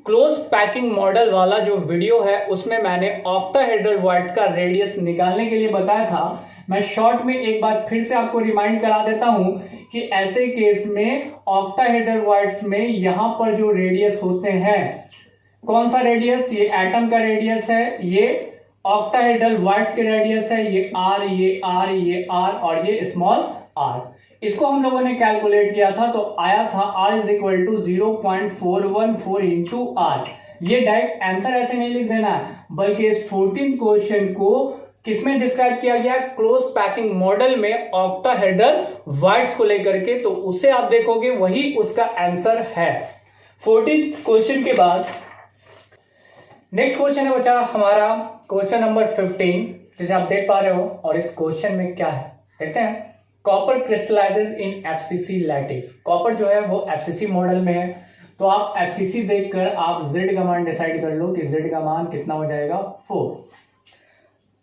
क्लोज पैकिंग मॉडल वाला जो वीडियो है उसमें मैंने ऑक्टाहेड्रल वॉइड्स का रेडियस निकालने के लिए बताया था। मैं शॉर्ट में एक बार फिर से आपको रिमाइंड करा देता हूं कि ऐसे केस में ऑक्टाहेड्रल वॉइड्स में यहां पर जो रेडियस होते हैं, कौन सा रेडियस, ये एटम का रेडियस है, ये ऑक्टाहेड्रल वॉइड्स के रेडियस है, ये R, ये R, ये R और ये स्मॉल r। इसको हम लोगों ने कैलकुलेट किया था तो आया था R is equal to 0.414 into r. ये डायरेक्ट आंसर ऐसे नहीं लिख देना है, बल्कि इस 14th क्वेश्चन को किसमें डिस्क्राइब किया गया, क्लोज पैकिंग मॉडल में ऑक्टाहेड्रल वॉइड्स को लेकर के। तो उसे आप देखोगे वही उसका आंसर है। 14th क्वेश्चन के बाद नेक्स्ट क्वेश्चन है बच्चा हमारा क्वेश्चन नंबर 15, जिसे आप देख पा रहे हो। और इस क्वेश्चन में क्या है देखते हैं। Copper crystallises in FCC lattice. Copper जो है वो एफसीसी मॉडल में है, तो आप एफसीसी देखकर आप Z का मान डिसाइड कर लो कि Z का मान कितना हो जाएगा 4।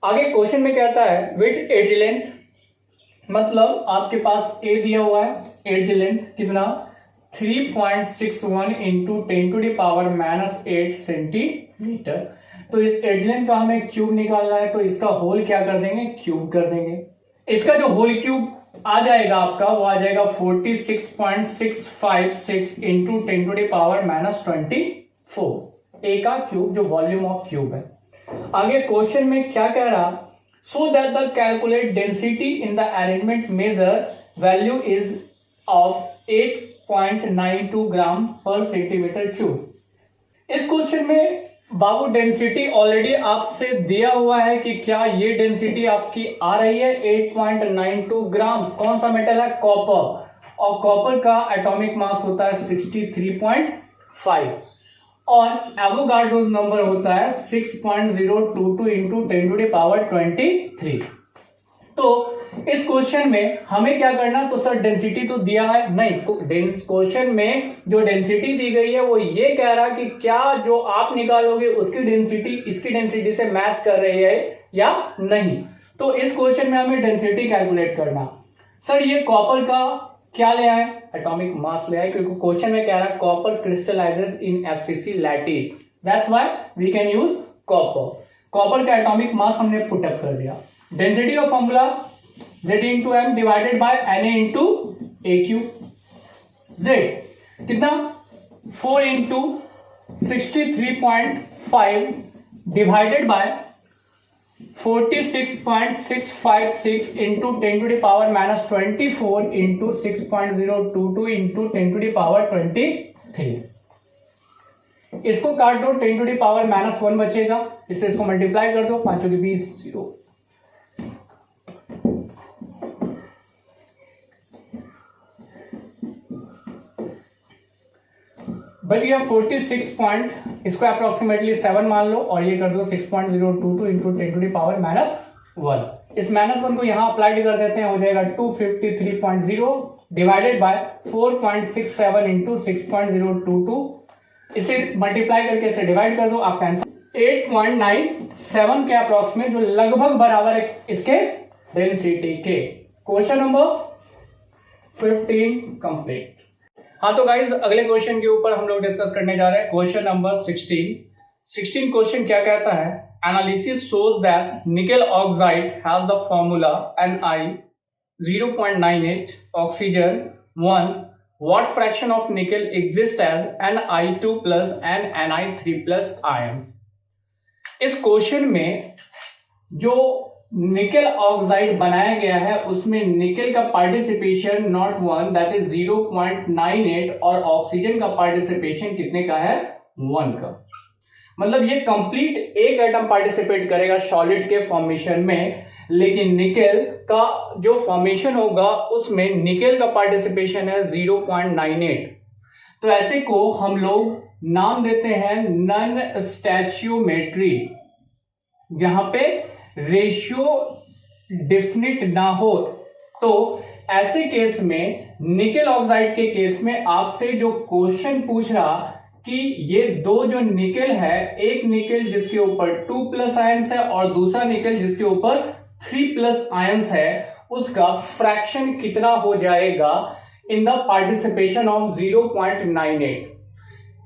आगे क्वेश्चन में कहता है विथ एज लेंथ, मतलब आपके पास A दिया हुआ है, एज लेंथ कितना 3.61 into 10 to the power -8 centimetre. तो इस एज लेंथ का हमें क्यूब निकालना है, तो इसका होल क्या कर देंगे, क्यूब कर देंगे। इसका जो होल क्यूब आ जाएगा आपका वो आ जाएगा 46.656 इंटू 10 टू द पावर -24। ए का क्यूब जो वॉल्यूम ऑफ क्यूब है। आगे क्वेश्चन में क्या कह रहा, so that the calculate density in the arrangement measure value is of 8.92 gram per centimetre cube. इस क्वेश्चन में बाबू डेंसिटी ऑलरेडी आपसे दिया हुआ है कि क्या ये डेंसिटी आपकी आ रही है 8.92 ग्राम। कौन सा मेटल है, कॉपर, और कॉपर का एटॉमिक मास होता है 63.5 और एवोगाड्रोस नंबर होता है 6.022 इंटू 10 टू द पावर 23। तो इस क्वेश्चन में हमें क्या करना, तो सर डेंसिटी तो दिया है नहीं, क्वेश्चन में जो डेंसिटी दी गई है वो ये कह रहा कि क्या जो आप निकालोगे उसकी डेंसिटी इसकी डेंसिटी से मैच कर रही है या नहीं। तो इस क्वेश्चन में हमें डेंसिटी कैलकुलेट करना। सर ये कॉपर का क्या ले आए, एटॉमिक मास ले आए, क्योंकि क्वेश्चन में कह रहा है copper crystallises in FCC lattice. That's why we can use copper. Copper का एटॉमिक मास हमने पुटअप कर दिया। डेंसिटी का formula Z/m divided by Na into AQ। Z कितना 4 into 63.5 divided by 46.656 into 10⁻⁻24 into 6.022 into 10⁻23। इसको काट दो, 10⁻⁻1 बचेगा, इससे इसको मल्टीप्लाई कर दो, 5 के 20 0। बच गया 46 इसको अप्रोक्सीमेटली 7 मान लो और ये कर दो 6.022 इंटू 10⁻⁻1। इस -1 को यहां अप्लाइड कर देते हैं, हो जाएगा 253.0 डिवाइडेड बाय 4.67 इंटू 6.022। इसे मल्टीप्लाई करके इसे डिवाइड कर दो, आपका आंसर 8.97 के अप्रोक्सीमेट, जो लगभग बराबर है इसके डेंसिटी के। Question number 15 complete. हाँ तो गाइज अगले क्वेश्चन के ऊपर हम लोग डिस्कस करने जा रहे हैं। क्वेश्चन नंबर 16 क्वेश्चन क्या कहता है? Analysis shows that nickel oxide has the formula Ni 0.98, oxygen 1, what fraction of nickel exists as Ni2 plus and Ni3 plus ions? इस क्वेश्चन में जो निकेल ऑक्साइड बनाया गया है उसमें निकेल का पार्टिसिपेशन नॉट 1 दैट इज 0.98 और ऑक्सीजन का पार्टिसिपेशन कितने का है? 1 का। मतलब ये कंप्लीट एक एटम पार्टिसिपेट करेगा सॉलिड के फॉर्मेशन में, लेकिन निकेल का जो फॉर्मेशन होगा उसमें निकेल का पार्टिसिपेशन है 0.98। तो ऐसे को हम लोग नाम देते हैं नॉन स्टैच्यूमेट्री, जहां पे रेशियो डेफिनिट ना हो। तो ऐसे केस में निकेल ऑक्साइड के केस में आपसे जो क्वेश्चन पूछ रहा कि ये दो जो निकेल है, एक निकेल जिसके ऊपर 2+ आयंस है और दूसरा निकेल जिसके ऊपर 3+ आयंस है, उसका फ्रैक्शन कितना हो जाएगा इन द पार्टिसिपेशन ऑफ 0.98।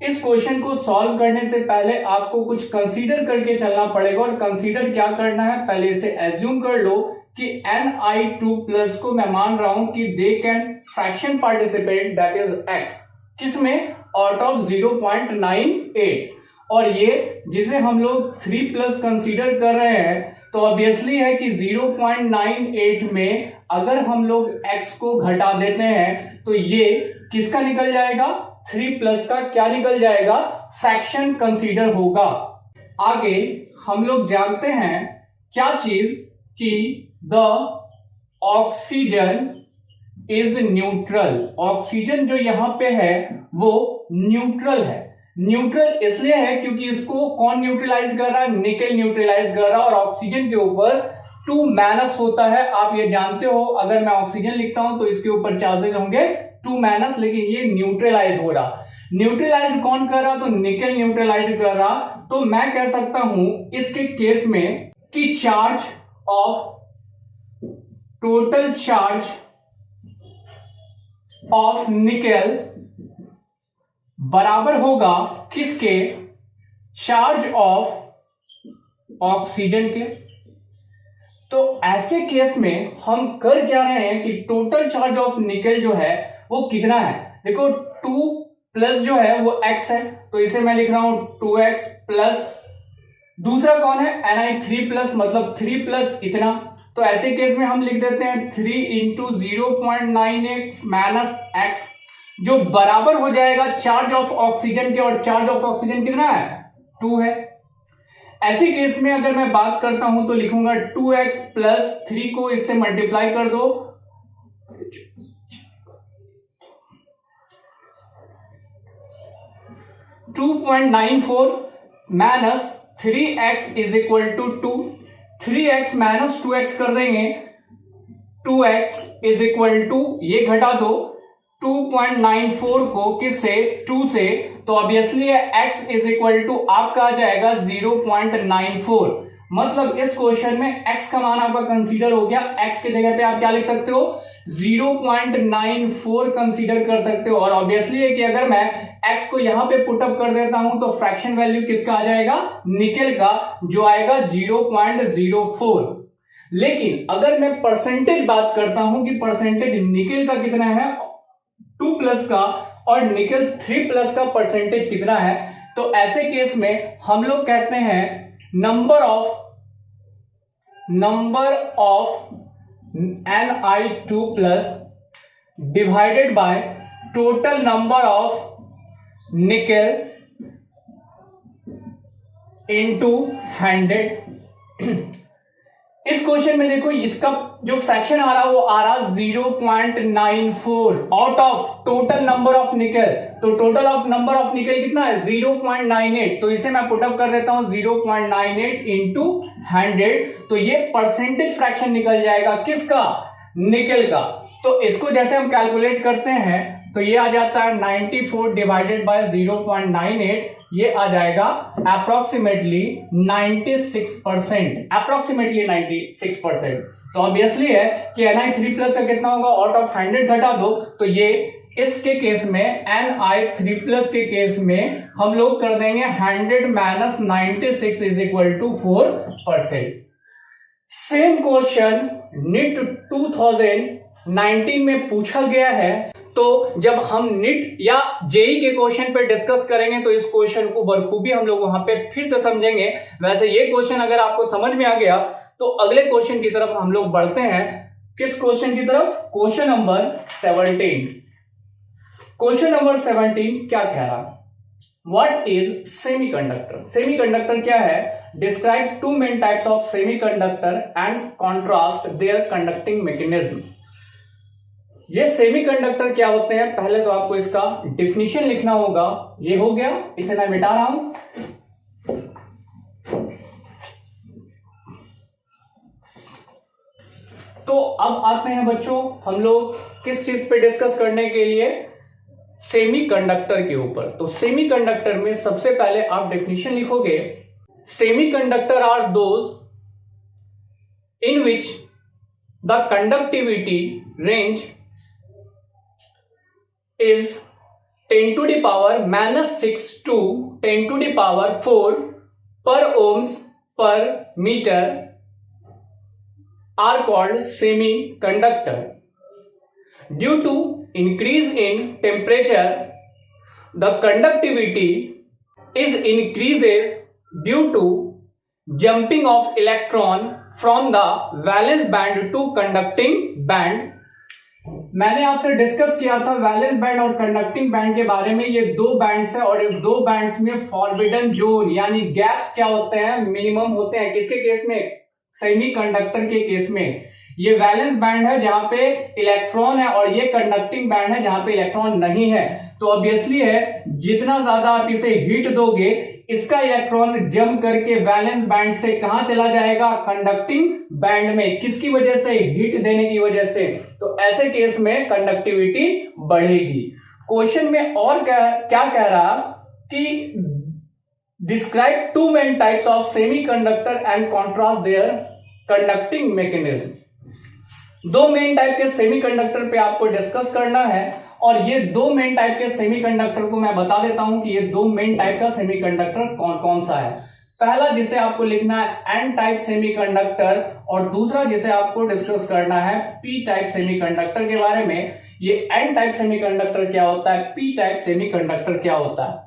इस क्वेश्चन को सॉल्व करने से पहले आपको कुछ कंसीडर करके चलना पड़ेगा। और कंसीडर क्या करना है, पहले इसे एज्यूम कर लो कि Ni2+ को मैं मान रहा हूं कि they can fraction participate that is x, किसमें? Out of 0.98। और ये जिसे हम लोग 3+ कंसीडर कर रहे हैं, तो ऑब्वियसली है कि 0.98 में अगर हम लोग x को घटा देते हैं तो ये किसका निकल जाएगा? 3+ का क्या निकल जाएगा? फ्रैक्शन कंसीडर होगा। आगे हम लोग जानते हैं क्या चीज कि the oxygen is neutral. Oxygen जो यहां पे है वो न्यूट्रल है। न्यूट्रल इसलिए है क्योंकि इसको कौन न्यूट्रलाइज कर रहा है? निकेल न्यूट्रलाइज कर रहा है। और ऑक्सीजन के ऊपर 2- होता है, आप ये जानते हो। अगर मैं ऑक्सीजन लिखता हूं तो इसके ऊपर चार्जेस होंगे 2-, लेकिन ये न्यूट्रलाइज हो रहा। न्यूट्रलाइज कौन कर रहा? तो निकेल न्यूट्रलाइज कर रहा। तो मैं कह सकता हूं इसके केस में कि charge of total charge of nickel बराबर होगा किसके? चार्ज ऑफ ऑक्सीजन के। तो ऐसे केस में हम कर क्या रहे हैं कि टोटल चार्ज ऑफ निकेल जो है वो कितना है? देखो 2+ जो है वो x है, तो इसे मैं लिख रहा हूं 2x प्लस, दूसरा कौन है? Ni3+, मतलब 3+ इतना। तो ऐसे केस में हम लिख देते हैं 3 इंटू 0.98 माइनस x, जो बराबर हो जाएगा चार्ज ऑफ ऑक्सीजन के। और चार्ज ऑफ ऑक्सीजन कितना है? 2 है। ऐसे केस में अगर मैं बात करता हूं तो लिखूंगा 2x प्लस 3 को इससे मल्टीप्लाई कर दो, 2.94 minus 3x is equal to 2। 3x minus 2x कर देंगे, 2x इज इक्वल टू, ये घटा दो 2.94 को किससे? 2 से। तो obviously x is equal to आपका आ जाएगा 0.94। मतलब इस क्वेश्चन में x का मान आपका कंसीडर हो गया, x के जगह पे आप क्या लिख सकते हो 0.94 कंसीडर कर सकते हो। और ऑब्वियसली है कि अगर मैं x को यहां पे पुटअप कर देता हूं तो फ्रैक्शन वैल्यू किसका आ जाएगा, निकेल का, जो आएगा 0.04। लेकिन अगर मैं परसेंटेज बात करता हूं कि परसेंटेज निकेल का कितना है 2+ का और निकेल 3+ का परसेंटेज कितना है, तो ऐसे केस में हम लोग कहते हैं number of Ni2+ divided by total number of nickel into 100। इस क्वेश्चन में देखो इसका जो फ्रैक्शन आ रहा है वो आ रहा 0.94 out of total number of nickel. तो total of number of nickel कितना है 0.98, तो इसे मैं पुटअप कर देता हूं 0.98 इंटू 100, तो ये परसेंटेज फ्रैक्शन निकल जाएगा किसका, निकेल का। तो इसको जैसे हम कैलकुलेट करते हैं तो ये आ जाता है 94 डिवाइडेड बाय 0.98, ये आ जाएगा अप्रोक्सीमेटली 96%, अप्रोक्सीमेटली 96%। तो ऑब्वियसली है कि Ni3+ का कितना होगा, आउट ऑफ 100 घटा दो, तो ये इसके केस में Ni3+ के केस में हम लोग कर देंगे 100 minus 96 is equal to 4%। Same question NEET 2019 में पूछा गया है। तो जब हम नीट या जेई के क्वेश्चन पे डिस्कस करेंगे तो इस क्वेश्चन को बखूबी हम लोग वहां पे फिर से समझेंगे। वैसे ये क्वेश्चन अगर आपको समझ में आ गया तो अगले क्वेश्चन की तरफ हम लोग बढ़ते हैं। किस क्वेश्चन की तरफ, क्वेश्चन नंबर 17। क्वेश्चन नंबर 17 क्या कह रहा है, व्हाट इज सेमीकंडक्टर। सेमीकंडक्टर क्या है, describe two main types of semiconductor and contrast their conducting mechanism. ये सेमीकंडक्टर क्या होते हैं, पहले तो आपको इसका डिफिनीशन लिखना होगा। ये हो गया, इसे मैं मिटा रहा हूं। तो अब आते हैं बच्चों हम लोग किस चीज पे डिस्कस करने के लिए, सेमीकंडक्टर के ऊपर। तो सेमीकंडक्टर में सबसे पहले आप डेफिनेशन लिखोगे, semiconductor are those in which the conductivity range is 10 to the power -6 to 10 to the power 4 per ohms per meter are called semiconductor. Due to increase in temperature, the conductivity is increases due to jumping of electron from the valence band to conducting band. मैंने आपसे discuss किया था valence band और conducting band के बारे में। ये दो बैंड्स है और इस दो बैंड्स में फॉरबिडन जोन यानी गैप्स क्या होते हैं, मिनिमम होते हैं। किसके केस में, सेमीकंडक्टर के केस में। ये वैलेंस बैंड है जहां पे इलेक्ट्रॉन है और ये कंडक्टिंग बैंड है जहां पे इलेक्ट्रॉन नहीं है। तो ऑब्वियसली है जितना ज्यादा आप इसे हीट दोगे इसका इलेक्ट्रॉन जंप करके वैलेंस बैंड से कहां चला जाएगा, कंडक्टिंग बैंड में। किसकी वजह से, हीट देने की वजह से। तो ऐसे केस में कंडक्टिविटी बढ़ेगी। क्वेश्चन में और क्या कह रहा कि describe two main types of semiconductor and contrast their conducting mechanism. दो मेन टाइप के सेमीकंडक्टर पे आपको डिस्कस करना है और ये दो मेन टाइप के सेमीकंडक्टर को मैं बता देता हूं कि ये दो मेन टाइप का सेमीकंडक्टर कौन कौन सा है। पहला जिसे आपको लिखना है एन टाइप सेमीकंडक्टर और दूसरा जिसे आपको डिस्कस करना है पी टाइप सेमीकंडक्टर के बारे में। ये एन टाइप सेमीकंडक्टर क्या होता है, पी टाइप सेमीकंडक्टर क्या होता है।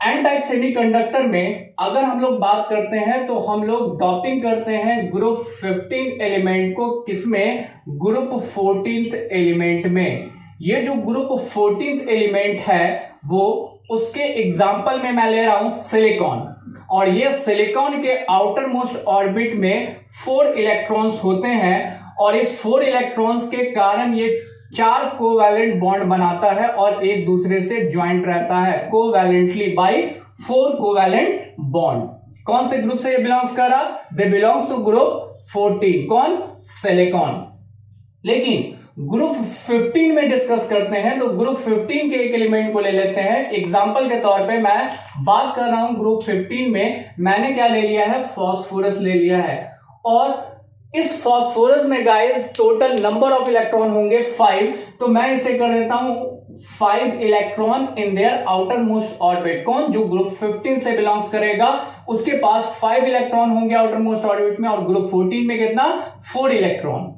एन टाइप सेमीकंडक्टर में अगर हम लोग बात करते हैं तो हम लोग डॉपिंग करते हैं ग्रुप 15 एलिमेंट को, किसमें, ग्रुप 14th एलिमेंट में। ये जो ग्रुप 14th एलिमेंट है वो उसके एग्जाम्पल में मैं ले रहा हूं सिलिकॉन। और ये सिलिकॉन के आउटर मोस्ट ऑर्बिट में 4 इलेक्ट्रॉन्स होते हैं और इस 4 इलेक्ट्रॉन्स के कारण ये 4 कोवैलेंट बॉन्ड बनाता है और एक दूसरे से ज्वाइंट रहता है कोवैलेंटली बाय 4 कोवैलेंट बॉन्ड। कौन से ग्रुप से ये बिलोंग्स कर रहा, दे बिलोंग्स टू ग्रुप 14। कौन, सिलिकॉन। लेकिन ग्रुप 15 में डिस्कस करते हैं, तो ग्रुप 15 के एक एलिमेंट को ले लेते हैं। एग्जांपल के तौर पे मैं बात कर रहा हूं ग्रुप 15 में मैंने क्या ले लिया है, फास्फोरस ले लिया है। और इस फास्फोरस में guys total number of electron होंगे 5, तो मैं इसे कर देता हूं 5 electron in their outer most orbit. कौन? जो ग्रुप 15 से बिलोंग्स करेगा उसके पास 5 इलेक्ट्रॉन होंगे आउटर मोस्ट ऑर्बिट में, और ग्रुप 14 में कितना? 4 इलेक्ट्रॉन।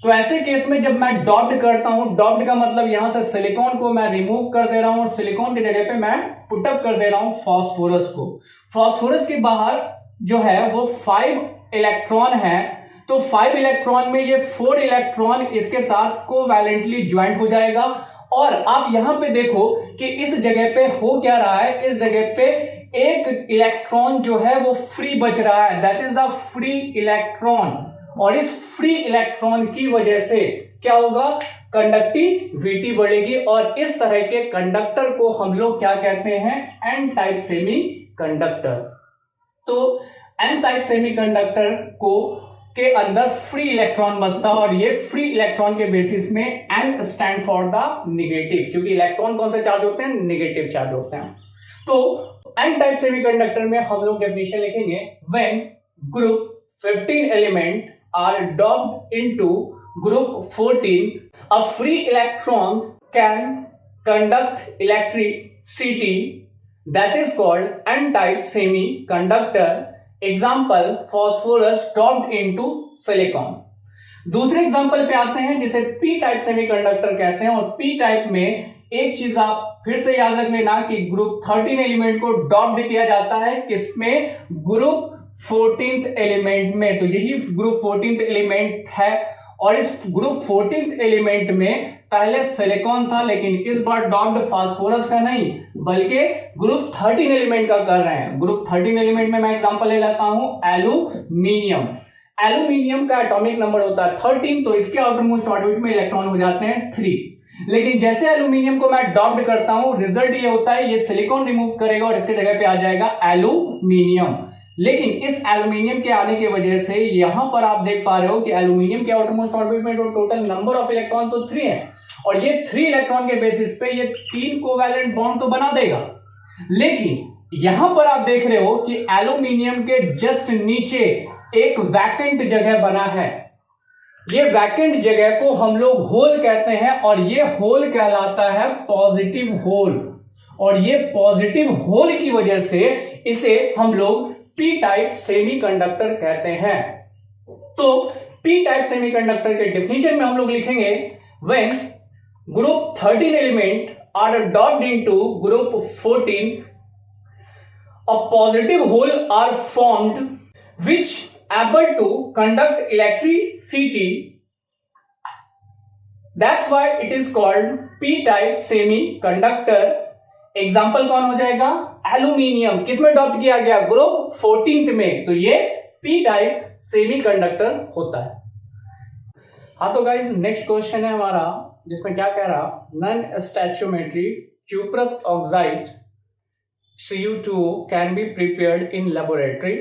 तो ऐसे केस में जब मैं डॉप्ड करता हूं, डॉप्ड का मतलब यहां से सिलिकॉन को मैं रिमूव कर दे रहा हूं और सिलिकॉन की जगह पे मैं पुटअप कर दे रहा हूं फास्फोरस को। फास्फोरस के बाहर जो है वो 5 इलेक्ट्रॉन है, तो 5 इलेक्ट्रॉन में ये 4 इलेक्ट्रॉन इसके साथ कोवैलेंटली ज्वाइंट हो जाएगा। और आप यहां पे देखो कि इस जगह पे हो क्या रहा है, इस जगह पे एक इलेक्ट्रॉन जो है वो फ्री बच रहा है, that is the free electron. और इस फ्री इलेक्ट्रॉन की वजह से क्या होगा? कंडक्टिविटी बढ़ेगी, और इस तरह के कंडक्टर को हम लोग क्या कहते हैं? N type semi conductor. तो एन टाइप सेमी कंडक्टर को के अंदर फ्री इलेक्ट्रॉन बचता है, और ये फ्री इलेक्ट्रॉन के बेसिस में N stand for the negative, क्योंकि इलेक्ट्रॉन कौन से चार्ज होते हैं? नेगेटिव चार्ज होते हैं। तो एन टाइप सेमीकंडक्टर में हम लोग डेफिनेशन लिखेंगे, when group 15 element are doped into group 14, a free electrons can conduct electricity, that is called n-type semiconductor. Example, phosphorus doped into silicon. दूसरे एग्जाम्पल पे आते हैं जिसे पी टाइप सेमीकंडक्टर कहते हैं। और पी टाइप में एक चीज आप फिर से याद रख लेना कि ग्रुप 13 एलिमेंट को डॉप्ड किया जाता है, किसमें? ग्रुप 14th एलिमेंट में। तो यही ग्रुप 14th एलिमेंट है, और इस ग्रुप 14th एलिमेंट में पहले सिलिकॉन था, लेकिन इस बार डॉप्ड फास्फोरस का नहीं बल्कि ग्रुप 13 एलिमेंट का कर रहे हैं। ग्रुप 13 एलिमेंट में मैं एग्जांपल ले लेता हूं एल्यूमिनियम। एल्यूमिनियम का एटॉमिक नंबर होता है 13, तो इसके आउटर मोस्ट ऑर्बिट में इलेक्ट्रॉन हो जाते हैं 3। लेकिन जैसे एल्यूमिनियम को मैं डॉप्ड करता हूं, रिजल्ट ये होता है ये सिलिकॉन रिमूव करेगा और इसके जगह पे आ जाएगा एल्यूमिनियम। लेकिन इस एल्यूमिनियम के आने की वजह से यहां पर आप देख पा रहे हो कि एल्यूमिनियम के आउटर मोस्ट ऑर्बिट में टोटल नंबर ऑफ इलेक्ट्रॉन तो 3 है, और ये 3 इलेक्ट्रॉन के बेसिस पे ये 3 कोवैलेंट बॉन्ड तो बना देगा। लेकिन यहां पर आप देख रहे हो कि एल्यूमिनियम के जस्ट नीचे एक वैकेंट जगह बना है। ये वैकेंट जगह को हम लोग होल कहते हैं, और ये होल कहलाता है पॉजिटिव होल। और ये पॉजिटिव होल की वजह से इसे हम लोग पी टाइप सेमीकंडक्टर कहते हैं। तो पी टाइप सेमीकंडक्टर के डेफिनेशन में हम लोग लिखेंगे, when group 13 element are doped into group 14, a positive hole are formed which able to conduct electricity. That's why it is called p-type semiconductor. Example कौन हो जाएगा? एल्यूमिनियम। किसमें डॉप्ट किया गया? ग्रुप 14th में, तो ये पी टाइप सेमीकंडक्टर होता है। हाँ तो गाइज नेक्स्ट क्वेश्चन है हमारा, जिसमें क्या कह रहा, non stoichiometry cuprous oxide Cu2 can be prepared in laboratory.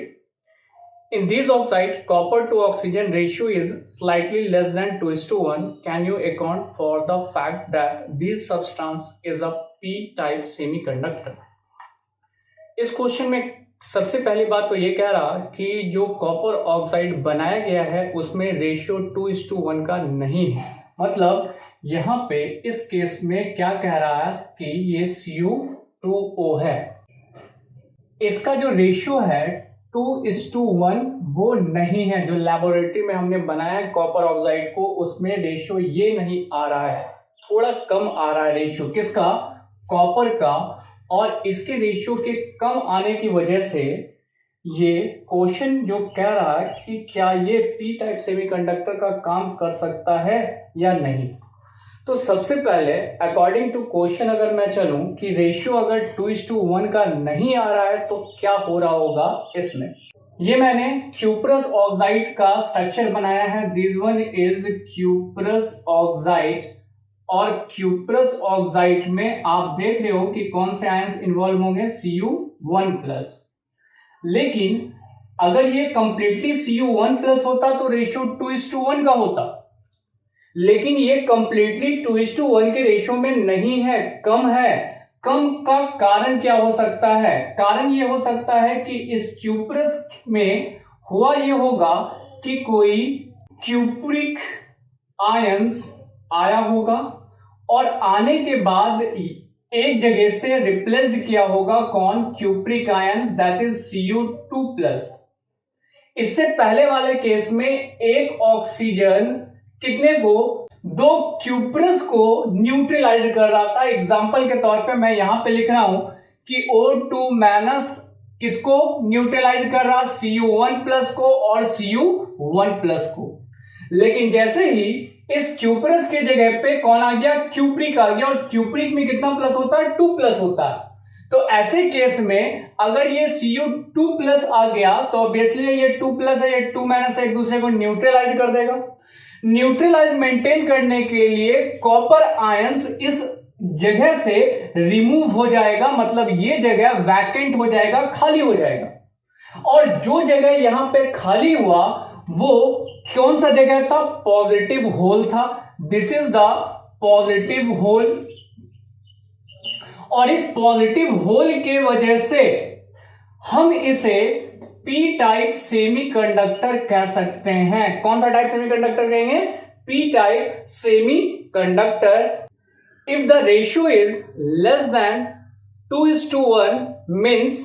In these oxide, copper to oxygen ratio is slightly less than 2:1. Can you account for the fact that this substance is a p-type semiconductor? इस question में सबसे पहली बात तो ये कह रहा कि जो कॉपर ऑक्साइड बनाया गया है उसमें रेशियो 2:1 का नहीं है। मतलब यहाँ पे इस केस में क्या कह रहा है कि ये Cu2O है, इसका जो रेशियो है 2:1 वो नहीं है। जो लेबोरेटरी में हमने बनाया है कॉपर ऑक्साइड को, उसमें रेशियो ये नहीं आ रहा है, थोड़ा कम आ रहा है रेशियो। किसका? कॉपर का। और इसके रेशियो के कम आने की वजह से ये क्वेश्चन जो कह रहा है कि क्या ये पी टाइप सेमीकंडक्टर का काम कर सकता है या नहीं। तो सबसे पहले अकॉर्डिंग टू क्वेश्चन अगर मैं चलूं कि रेशियो अगर 2:1 का नहीं आ रहा है तो क्या हो रहा होगा इसमें। ये मैंने क्यूप्रस ऑक्साइड का स्ट्रक्चर बनाया है, this one is cuprous oxide. और क्यूप्रस ऑक्साइड में आप देख रहे हो कि कौन से आयंस इन्वॉल्व होंगे, Cu1+। लेकिन अगर ये कंप्लीटली Cu1+ होता तो रेशियो 2:1 का होता, लेकिन ये कंप्लीटली 2:1 के रेशियो में नहीं है, कम है। कम का कारण क्या हो सकता है? कारण ये हो सकता है कि इस क्यूप्रस में हुआ ये होगा कि कोई क्यूप्रिक आयंस आया होगा और आने के बाद एक जगह से रिप्लेस्ड किया होगा कौन? Cupric ion, that is Cu2+। इससे पहले वाले केस में एक ऑक्सीजन कितने को? 2 क्यूप्रस को न्यूट्रलाइज कर रहा था। एग्जांपल के तौर पे मैं यहां पे लिख रहा हूं कि O2- किसको न्यूट्रलाइज कर रहा? Cu1+ को और Cu1+ को। लेकिन जैसे ही इस क्यूप्रस के जगह पे कौन आ गया? क्यूप्रिक आ गया, और क्यूप्रिक में कितना प्लस होता है? 2+ होता है। तो ऐसे केस में अगर ये Cu2+ आ गया तो ऑब्वियसली ये 2+ है, ये 2- है, एक दूसरे को न्यूट्रलाइज कर देगा। न्यूट्रलाइज मेंटेन करने के लिए कॉपर आयंस इस जगह से रिमूव हो जाएगा, मतलब ये जगह वैकेंट हो जाएगा, खाली हो जाएगा। और जो जगह यहां पे खाली हुआ वो कौन सा जगह था? पॉजिटिव होल था। This is the positive hole, और इस पॉजिटिव होल के वजह से हम इसे पी टाइप सेमीकंडक्टर कह सकते हैं। कौन सा टाइप सेमीकंडक्टर कहेंगे? P type semiconductor. If the ratio is less than 2:1 means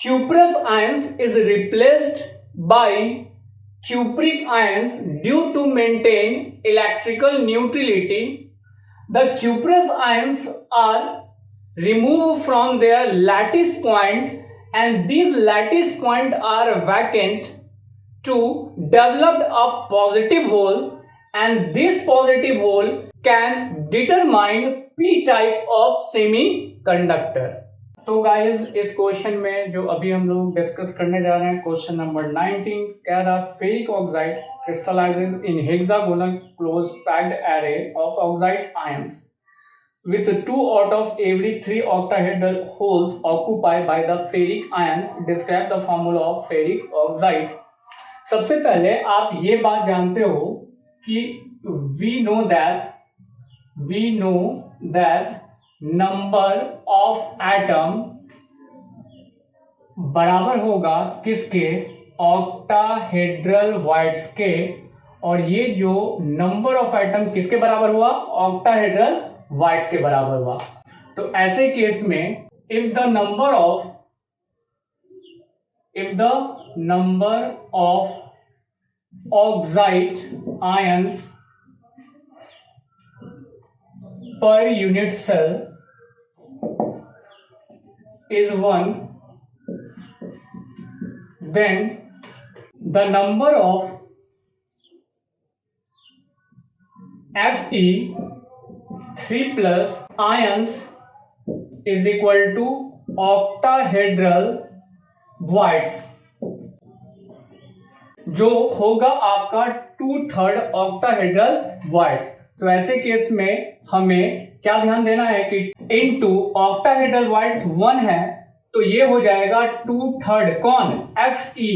cuprous ions is replaced by cupric ions due to maintain electrical neutrality. The cuprous ions are removed from their lattice point and these lattice point are vacant to develop a positive hole, and this positive hole can determine p type of semiconductor. तो guys इस question में जो अभी हम लोग discuss करने जा रहे हैं, क्वेश्चन नंबर 19 कह रहा ferric oxide crystallizes in hexagonal closed packed array of oxide ions with 2 out of every 3 octahedral holes occupied by the ferric ions. Describe the formula of ferric oxide. सबसे पहले आप ये बात जानते हो कि we know that number of atom बराबर होगा किसके? ऑक्टाहेड्रल वाइड्स के। और ये जो नंबर ऑफ एटम किसके बराबर हुआ? ऑक्टाहेड्रल वाइड्स के बराबर हुआ। तो ऐसे केस में if the number of oxide ions per unit cell is 1, then the number of Fe3+ ions is equal to octahedral voids, जो होगा आपका 2/3 ऑक्टाहेड्रल voids। तो ऐसे केस में हमें क्या ध्यान देना है कि इनटू ऑक्टाहेड्रल voids 1 है तो ये हो जाएगा 2/3 कौन? Fe।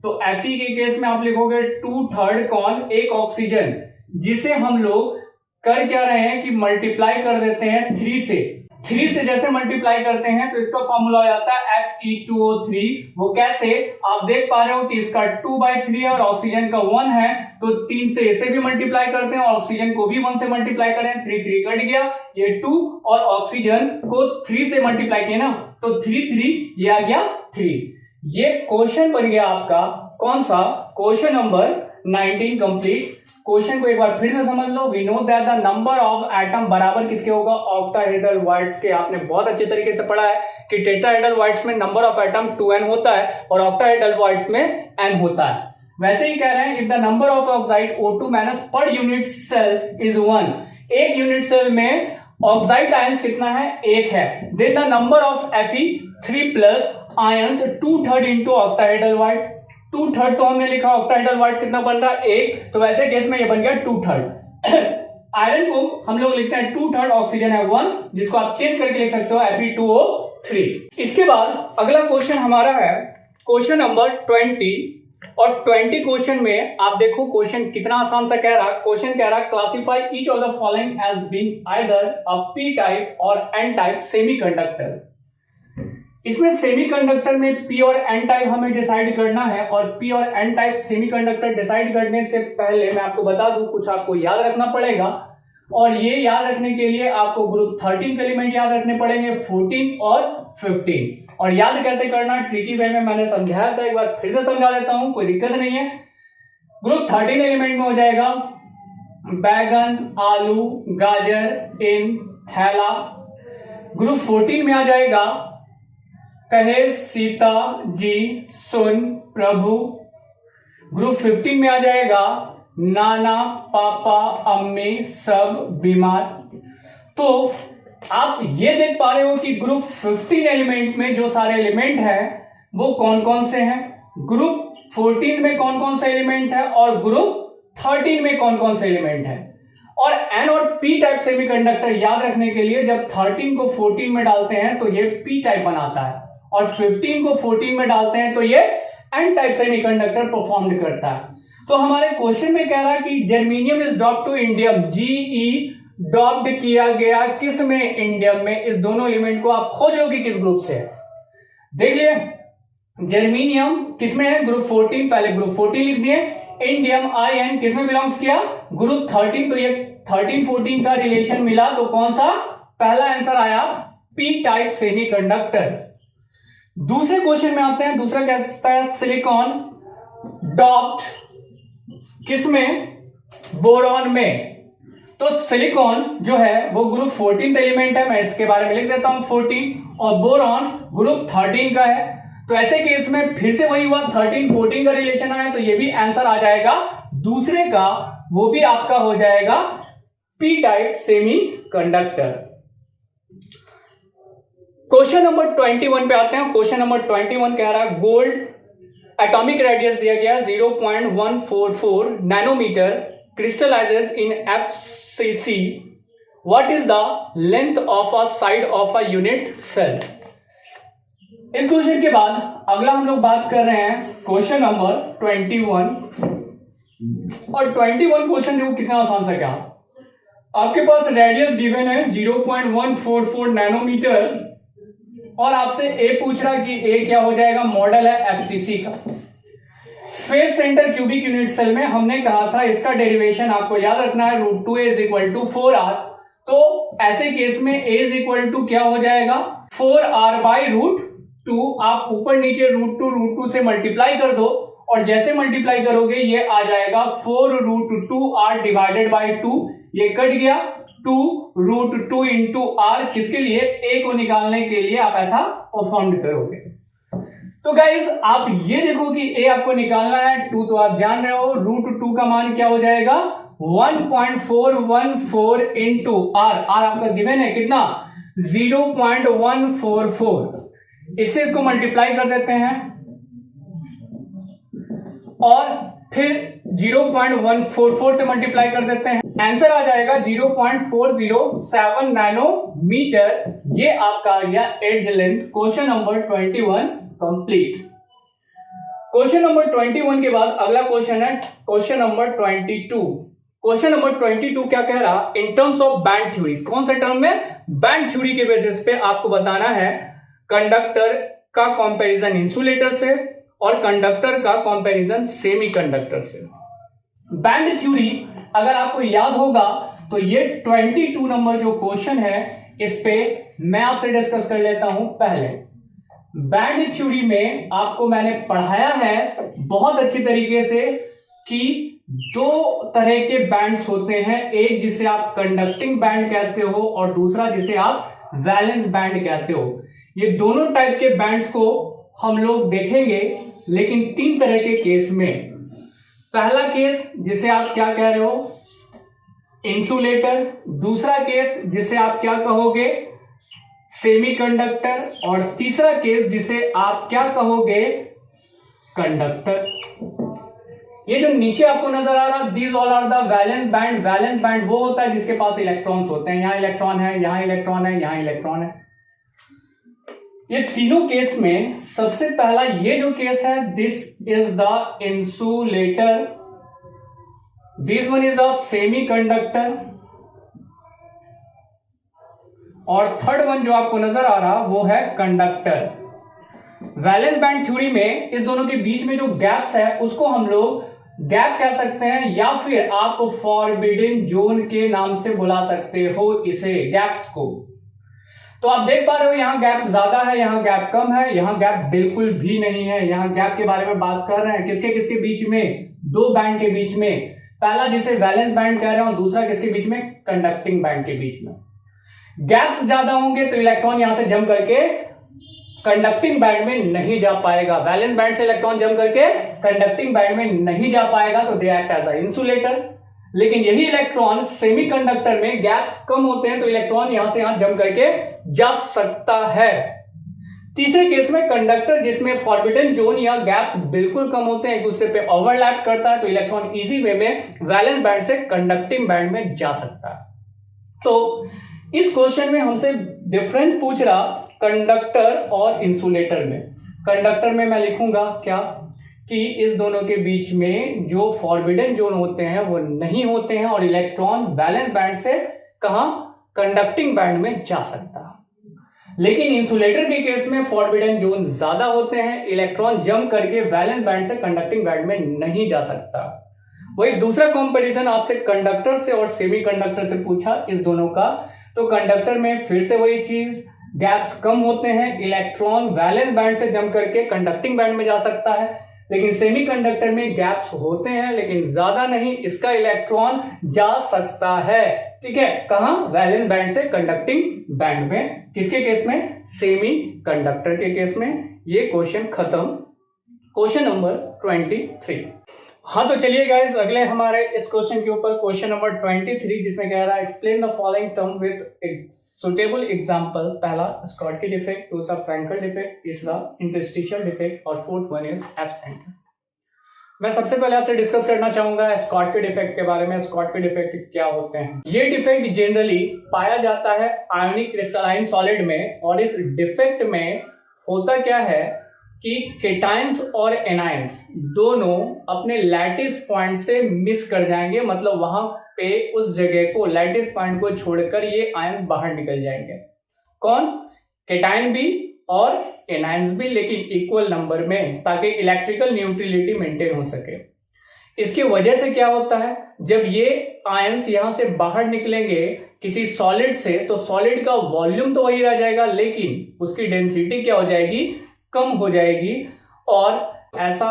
तो Fe के केस में आप लिखोगे 2/3 कौन? एक ऑक्सीजन, जिसे हम लोग कर क्या रहे हैं कि मल्टीप्लाई कर देते हैं 3 से। 3 से जैसे मल्टीप्लाई करते हैं तो इसका फॉर्मूला हो जाता है Fe2O3। वो कैसे? आप देख पा रहे हो कि इसका 2/3 है और ऑक्सीजन का 1 है, तो 3 से इसे भी मल्टीप्लाई करते हैं और ऑक्सीजन को भी 1 से मल्टीप्लाई करें, 3 कट गया, ये 2 और ऑक्सीजन को 3 से मल्टीप्लाई किया ना, तो 3 ये आ गया 3। ये क्वेश्चन बन गया आपका कौन सा? Question number 19 complete. क्वेश्चन को एक बार फिर से समझ लो। We know that the number of atom बराबर किसके होगा? ऑक्टाहेड्रल वाइड्स के। आपने बहुत अच्छे तरीके से पढ़ा है कि टेट्राहेड्रल वाइड्स में नंबर ऑफ एटम 2n होता है और ऑक्टाहेड्रल वाइड्स में n होता है। वैसे ही कह रहे हैं if the number of oxide O2- per unit cell is 1, एक यूनिट सेल में ऑक्साइड आयंस कितना है? 1 है। Then the number of Fe3+ ions 2/3 into octahedral voids. 2/3 तो हमने लिखा, ऑक्टाहेड्रल वाइड्स कितना बन रहा है? 1, तो वैसे केस में ये बन गया 2/3। आयरन को हम लोग लिखते हैं 2/3, ऑक्सीजन है 1, जिसको आप चेंज करके लिख सकते हो Fe2O3। इसके बाद अगला क्वेश्चन हमारा है क्वेश्चन नंबर 20 और 20 क्वेश्चन में आप देखो क्वेश्चन कितना आसान सा कह रहा। क्वेश्चन कह रहा classify each of the following as being either a P type और एन टाइप सेमीकंडक्टर। इसमें सेमीकंडक्टर में पी और एन टाइप हमें डिसाइड करना है, और पी और एन टाइप सेमीकंडक्टर डिसाइड करने से पहले मैं आपको बता दूं कुछ आपको याद रखना पड़ेगा, और ये याद रखने के लिए आपको ग्रुप 13 के एलिमेंट याद रखने पड़ेंगे, 14 और 15। और याद कैसे करना ट्रिकी वे में मैंने समझाया था, एक बार फिर से समझा देता हूं, कोई दिक्कत नहीं है। ग्रुप 13 एलिमेंट में हो जाएगा बैगन, आलू, गाजर, इन, थैला। ग्रुप 14 में आ जाएगा कहे, सीता, जी, सुन, प्रभु। ग्रुप 15 में आ जाएगा नाना, पापा, अम्मी, सब, बीमार। तो आप ये देख पा रहे हो कि ग्रुप 15 एलिमेंट में जो सारे एलिमेंट हैं वो कौन कौन से हैं, ग्रुप 14 में कौन कौन से एलिमेंट है, और ग्रुप 13 में कौन कौन से एलिमेंट है। और एन और पी टाइप सेमीकंडक्टर याद रखने के लिए जब 13 को 14 में डालते हैं तो ये पी टाइप बनाता है, और 15 को 14 में डालते हैं तो ये एन टाइप सेमीकंडक्टर परफॉर्म करता है। तो हमारे क्वेश्चन में कह रहा है कि germanium is doped to indium, GE doped किया गया किस में, इंडियम में। इस दोनों एलिमेंट को आप खोज लो कि किस ग्रुप से है। देख लिए जर्मेनियम किस में है, ग्रुप 14, पहले ग्रुप 14 लिख दिए। इंडियम IN किस में बिलोंग्स किया, ग्रुप 13, तो ये 13-14 का रिलेशन मिला, तो कौन सा पहला आंसर आया, पी टाइप सेमीकंडक्टर। दूसरे क्वेश्चन में आते हैं। दूसरा कहता है सिलिकॉन डॉप्ड किस में, बोरॉन में। तो सिलिकॉन जो है वो ग्रुप 14 एलिमेंट है, मैं इसके बारे में लिख देता हूं 14, और बोरॉन ग्रुप 13 का है। तो ऐसे केस में फिर से वही हुआ, 13-14 का रिलेशन आया, तो ये भी आंसर आ जाएगा दूसरे का, वो भी आपका हो जाएगा P type semi conductor. Question number 21 पे आते हैं। क्वेश्चन नंबर 21 कह रहा है गोल्ड एटॉमिक रेडियस दिया गया 0.144 nanometre, crystallises in FCC, what is the length of a side of a unit cell. इस क्वेश्चन के बाद अगला हम लोग बात कर रहे हैं क्वेश्चन नंबर 21, और 21 क्वेश्चन जो कितना आसान सा, क्या आपके पास रेडियस गिवन है 0.144 नैनोमीटर, और आपसे ए पूछ रहा कि ए क्या हो जाएगा, मॉडल है FCC का। Face centre cubic unit cell में हमने कहा था इसका डेरिवेशन आपको याद रखना है, √2a = 4r। तो ऐसे केस में a = क्या हो जाएगा, 4r/√2। आप ऊपर नीचे √2 से मल्टीप्लाई कर दो, और जैसे मल्टीप्लाई करोगे ये आ जाएगा 4√2r डिवाइडेड बाई 2, ये कट गया, 2√2 इंटू r, किसके लिए, a को निकालने के लिए आप ऐसा परफॉर्म करोगे। तो गाइज आप ये देखो कि a आपको निकालना है 2, तो आप जान रहे हो √2 का मान क्या हो जाएगा, 1.414 इंटू r आपका गिवन है कितना, 0.144। इससे इसको मल्टीप्लाई कर देते हैं, और फिर 0.144 से मल्टीप्लाई कर देते हैं, आंसर आ जाएगा 0.407 नैनोमीटर। ये आपका आ गया edge length. Question number 21 complete. Question number 21 के बाद अगला क्वेश्चन है क्वेश्चन नंबर 22। क्वेश्चन नंबर 22 क्या कह रहा, in terms of band theory. कौन से टर्म में, बैंड थ्योरी के बेसिस पे आपको बताना है कंडक्टर का कंपैरिजन इंसुलेटर से, और कंडक्टर का कंपैरिजन सेमीकंडक्टर से। बैंड थ्योरी अगर आपको याद होगा तो ये 22 नंबर जो क्वेश्चन है, इस पे मैं आपसे डिस्कस कर लेता हूं। पहले बैंड थ्योरी में आपको मैंने पढ़ाया है बहुत अच्छी तरीके से कि दो तरह के बैंड्स होते हैं, एक जिसे आप कंडक्टिंग बैंड कहते हो और दूसरा जिसे आप वैलेंस बैंड कहते हो। ये दोनों टाइप के बैंड्स को हम लोग देखेंगे, लेकिन 3 तरह के केस में। पहला केस जिसे आप क्या कह रहे हो, इंसुलेटर। दूसरा केस जिसे आप क्या कहोगे, सेमीकंडक्टर। और तीसरा केस जिसे आप क्या कहोगे, कंडक्टर। ये जो नीचे आपको नजर आ रहा, these all are the valence band. Valence band वो होता है जिसके पास इलेक्ट्रॉन्स होते हैं, यहां इलेक्ट्रॉन है, यहां इलेक्ट्रॉन है, यहां इलेक्ट्रॉन है। ये तीनों केस में सबसे पहला ये जो केस है, this is the insulator, this one is the semi conductor, और थर्ड वन जो आपको नजर आ रहा वो है कंडक्टर। वैलेंस बैंड थ्योरी में इस दोनों के बीच में जो गैप्स है उसको हम लोग गैप कह सकते हैं, या फिर आप फॉरबिडन जोन के नाम से बुला सकते हो इसे, गैप्स को। तो आप देख पा रहे हो यहां गैप ज्यादा है, यहां गैप कम है, यहां गैप बिल्कुल भी नहीं है। यहां गैप के बारे में बात कर रहे हैं किसके किसके बीच में, दो बैंड के बीच में। पहला जिसे वैलेंस बैंड कह रहे हैं, दूसरा किसके बीच में, कंडक्टिंग बैंड के बीच में। गैप्स ज्यादा होंगे तो इलेक्ट्रॉन यहां से जंप करके कंडक्टिंग बैंड में नहीं जा पाएगा। वैलेंस बैंड से इलेक्ट्रॉन जंप करके कंडक्टिंग बैंड में नहीं जा पाएगा, तो they act as a insulator. लेकिन यही इलेक्ट्रॉन सेमीकंडक्टर में गैप्स कम होते हैं तो इलेक्ट्रॉन यहां से यहां जंप करके जा सकता है। तीसरे केस में कंडक्टर, जिसमें फॉरबिडन जोन या गैप्स बिल्कुल कम होते हैं, एक दूसरे पे ओवरलैप करता है, तो इलेक्ट्रॉन इजी वे में वैलेंस बैंड से कंडक्टिंग बैंड में जा सकता है। तो इस क्वेश्चन में हमसे डिफरेंस पूछ रहा कंडक्टर और इंसुलेटर में। कंडक्टर में मैं लिखूंगा क्या, कि इस दोनों के बीच में जो फॉरबिडन जोन होते हैं वो नहीं होते हैं और इलेक्ट्रॉन वैलेंस बैंड से कहां, कंडक्टिंग बैंड में जा सकता है। लेकिन इंसुलेटर के केस में फॉरबिडन जोन ज्यादा होते हैं, इलेक्ट्रॉन जंप करके वैलेंस बैंड से कंडक्टिंग बैंड में नहीं जा सकता। वही दूसरा कंपैरिजन आपसे कंडक्टर से और सेमीकंडक्टर से पूछा इस दोनों का, तो कंडक्टर में फिर से वही चीज, गैप्स कम होते हैं, इलेक्ट्रॉन वैलेंस बैंड से जंप करके कंडक्टिंग बैंड में जा सकता है। लेकिन सेमीकंडक्टर में गैप्स होते हैं लेकिन ज्यादा नहीं, इसका इलेक्ट्रॉन जा सकता है, ठीक है, कहां, वैलेंस बैंड से कंडक्टिंग बैंड में। किसके केस में, सेमीकंडक्टर के केस में। ये क्वेश्चन खत्म, क्वेश्चन नंबर 23। हाँ तो चलिए गाइस, अगले हमारे इस क्वेश्चन के ऊपर क्वेश्चन नंबर 23, जिसमें कह रहा है explain the following term with suitable example. पहला स्कॉटकी डिफेक्ट, दूसरा फ्रैंकल डिफेक्ट, तीसरा इंटरस्टिशियल डिफेक्ट और फोर्थ वन इज एब्सेंट। मैं सबसे पहले आपसे डिस्कस करना चाहूंगा स्कॉटकी डिफेक्ट के बारे में। स्कॉटकी डिफेक्ट क्या होते हैं? ये डिफेक्ट जनरली पाया जाता है आयोनिक क्रिस्टलाइन सॉलिड में, और इस डिफेक्ट में होता क्या है कि केटाइंस और एनाइंस दोनों अपने लैटिस पॉइंट से मिस कर जाएंगे, मतलब वहां पे उस जगह को, लैटिस पॉइंट को छोड़कर ये आयंस बाहर निकल जाएंगे। कौन? केटाइन भी और एनाइंस भी, लेकिन इक्वल नंबर में, ताकि इलेक्ट्रिकल न्यूट्रलिटी मेंटेन हो सके। इसकी वजह से क्या होता है, जब ये आयंस यहां से बाहर निकलेंगे किसी सॉलिड से, तो सॉलिड का वॉल्यूम तो वही रह जाएगा लेकिन उसकी डेंसिटी क्या हो जाएगी, कम हो जाएगी। और ऐसा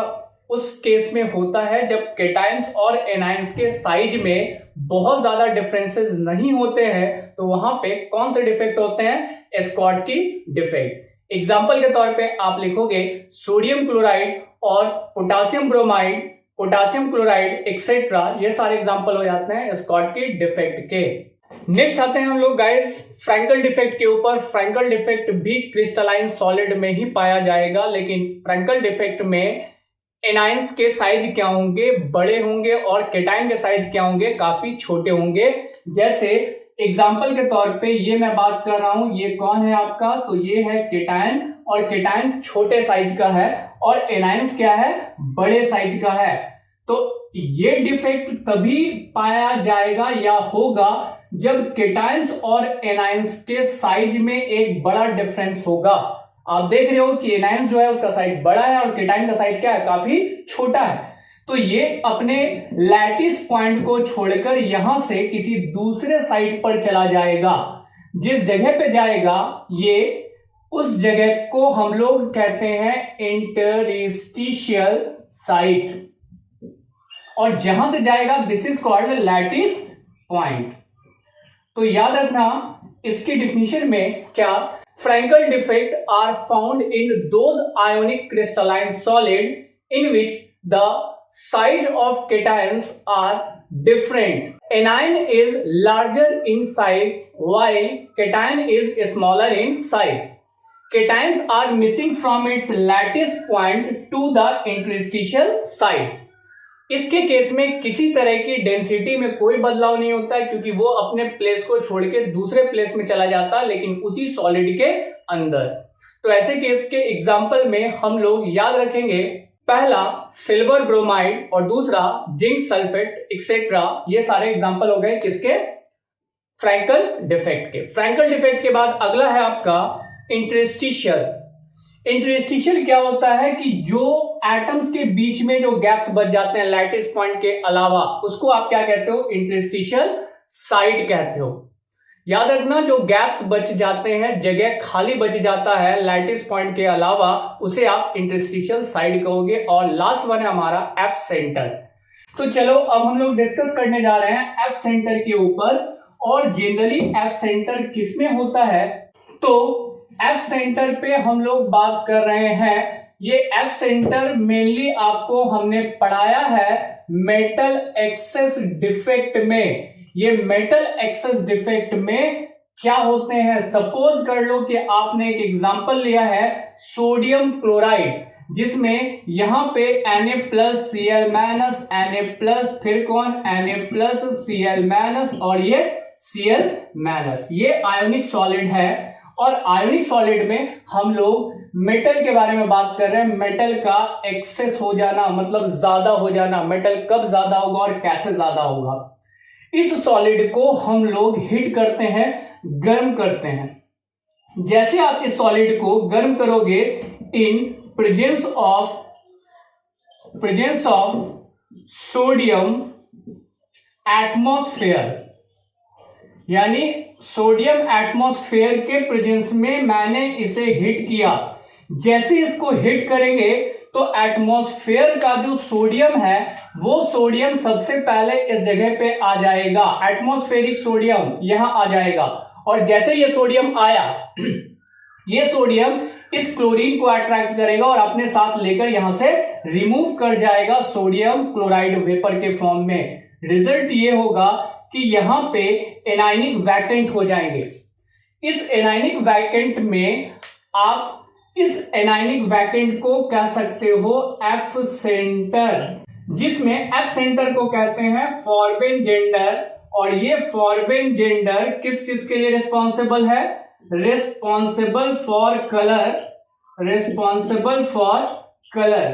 उस केस में होता है जब केटाइंस और एनाइंस के साइज में बहुत ज्यादा डिफरेंसेस नहीं होते हैं, तो वहां पे कौन से डिफेक्ट होते हैं, स्कॉटकी डिफेक्ट। एग्जाम्पल के तौर पे आप लिखोगे सोडियम क्लोराइड और potassium bromide, potassium chloride etcetera, ये सारे एग्जाम्पल हो जाते हैं स्कॉटकी डिफेक्ट के। नेक्स्ट आते हैं हम लोग गाइस फ्रैंकल डिफेक्ट के ऊपर। फ्रैंकल डिफेक्ट भी क्रिस्टलाइन सॉलिड में ही पाया जाएगा, लेकिन फ्रैंकल डिफेक्ट में एनाइंस के साइज क्या होंगे, बड़े होंगे, और केटाइन के साइज क्या होंगे, काफी छोटे होंगे। जैसे एग्जाम्पल के तौर पे ये मैं बात कर रहा हूं, ये कौन है आपका, तो ये है केटाइन, और केटाइन छोटे साइज का है और एनाइंस क्या है, बड़े साइज का है। तो ये डिफेक्ट तभी पाया जाएगा या होगा जब केटाइंस और एनाइंस के साइज में एक बड़ा डिफरेंस होगा। आप देख रहे हो कि एनाइंस जो है उसका साइज बड़ा है और केटाइन का साइज क्या है, काफी छोटा है। तो ये अपने लैटिस पॉइंट को छोड़कर यहां से किसी दूसरे साइड पर चला जाएगा। जिस जगह पे जाएगा ये, उस जगह को हम लोग कहते हैं इंटरस्टिशियल साइट, और जहां से जाएगा this is called lattice point. तो याद रखना इसकी डिफिनीशन में क्या, Frenkel defect are found in those ionic crystalline solid in which the size of cations are different. Anion is larger in size while cation is smaller in size. Cations are missing from its lattice point to the interstitial site. इसके case में किसी तरह की density में कोई बदलाव नहीं होता है, क्योंकि वो अपने प्लेस को छोड़ के दूसरे प्लेस में चला जाता है, लेकिन उसी सॉलिड के अंदर। तो ऐसे केस के एग्जाम्पल में हम लोग याद रखेंगे, पहला सिल्वर ब्रोमाइड और दूसरा जिंक सल्फेट एक्सेट्रा। ये सारे एग्जाम्पल हो गए किसके? फ्रैंकल डिफेक्ट के। फ्रैंकल डिफेक्ट के बाद अगला है आपका इंटरस्टिशियल। इंटरस्टिशियल क्या होता है कि जो एटम्स के बीच में जो गैप्स बच जाते हैं लैटिस पॉइंट के अलावा, उसको आप क्या कहते हो? इंटरस्टिशियल साइड कहते हो। याद रखना, जो गैप्स बच जाते हैं, जगह खाली बच जाता है लैटिस पॉइंट के अलावा, उसे आप इंटरस्टिशियल साइड कहोगे। और लास्ट वन है हमारा एफ सेंटर। तो चलो अब हम लोग डिस्कस करने जा रहे हैं एफ सेंटर के ऊपर। और जनरली एफ सेंटर किसमें होता है? तो एफ सेंटर पे हम लोग बात कर रहे हैं, ये एफ सेंटर मेनली आपको हमने पढ़ाया है मेटल एक्सेस डिफेक्ट में। ये मेटल एक्सेस डिफेक्ट में क्या होते हैं? सपोज कर लो कि आपने एक एग्जांपल लिया है सोडियम क्लोराइड, जिसमें यहां पे Na+Cl- Na+, फिर कौन? Na+Cl- और ये Cl-, ये आयोनिक सॉलिड है। और आयोनिक सॉलिड में हम लोग मेटल के बारे में बात कर रहे हैं। मेटल का एक्सेस हो जाना मतलब ज्यादा हो जाना। मेटल कब ज्यादा होगा और कैसे ज्यादा होगा? इस सॉलिड को हम लोग हीट करते हैं, गर्म करते हैं। जैसे आप इस सॉलिड को गर्म करोगे in presence of sodium atmosphere, यानी सोडियम एटमॉस्फेयर के प्रेजेंस में मैंने इसे हीट किया। जैसे इसको हीट करेंगे तो एटमॉस्फेयर का जो सोडियम है वो सोडियम सबसे पहले इस जगह पे आ जाएगा। एटमॉस्फेरिक सोडियम यहां आ जाएगा। और जैसे ये सोडियम आया, ये सोडियम इस क्लोरीन को अट्रैक्ट करेगा और अपने साथ लेकर यहां से रिमूव कर जाएगा सोडियम क्लोराइड वेपर के फॉर्म में। रिजल्ट ये होगा कि यहां पे एनायनिक वैकेंट हो जाएंगे। इस एनायनिक वैकेंट में आप इस एनायनिक वैकेंट को कह सकते हो एफ सेंटर, जिसमें एफ सेंटर को कहते हैं फॉर्बिन जेंडर। और ये फॉर्बिन जेंडर किस चीज के लिए रिस्पॉन्सिबल है? Responsible for colour.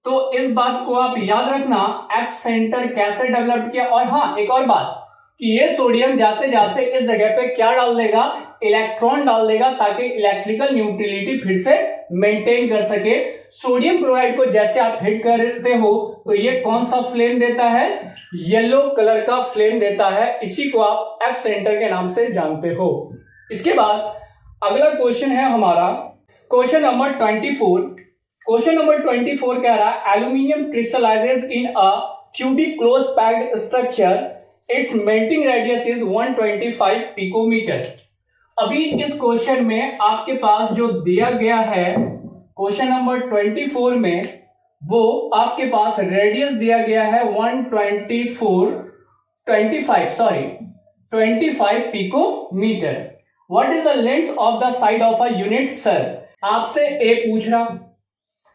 तो इस बात को आप याद रखना, एफ सेंटर कैसे डेवलप किया। और हाँ, एक और बात कि ये सोडियम जाते जाते इस जगह पे क्या डाल देगा? इलेक्ट्रॉन डाल देगा, ताकि इलेक्ट्रिकल न्यूट्रलिटी फिर से मेंटेन कर सके। सोडियम क्लोराइड को जैसे आप हिट करते हो तो ये कौन सा फ्लेम देता है? येलो कलर का फ्लेम देता है। इसी को आप एफ सेंटर के नाम से जानते हो। इसके बाद अगला क्वेश्चन है हमारा क्वेश्चन नंबर 24। क्वेश्चन नंबर 24 कह रहा है aluminium crystallises in a cubic close packed structure, its melting radius is 125 picometre. अभी इस क्वेश्चन में आपके पास जो दिया गया है क्वेश्चन नंबर 24 में, वो आपके पास रेडियस दिया गया है 25 picometre. What is the length of the side of a unit sir? आपसे ए पूछ रहा।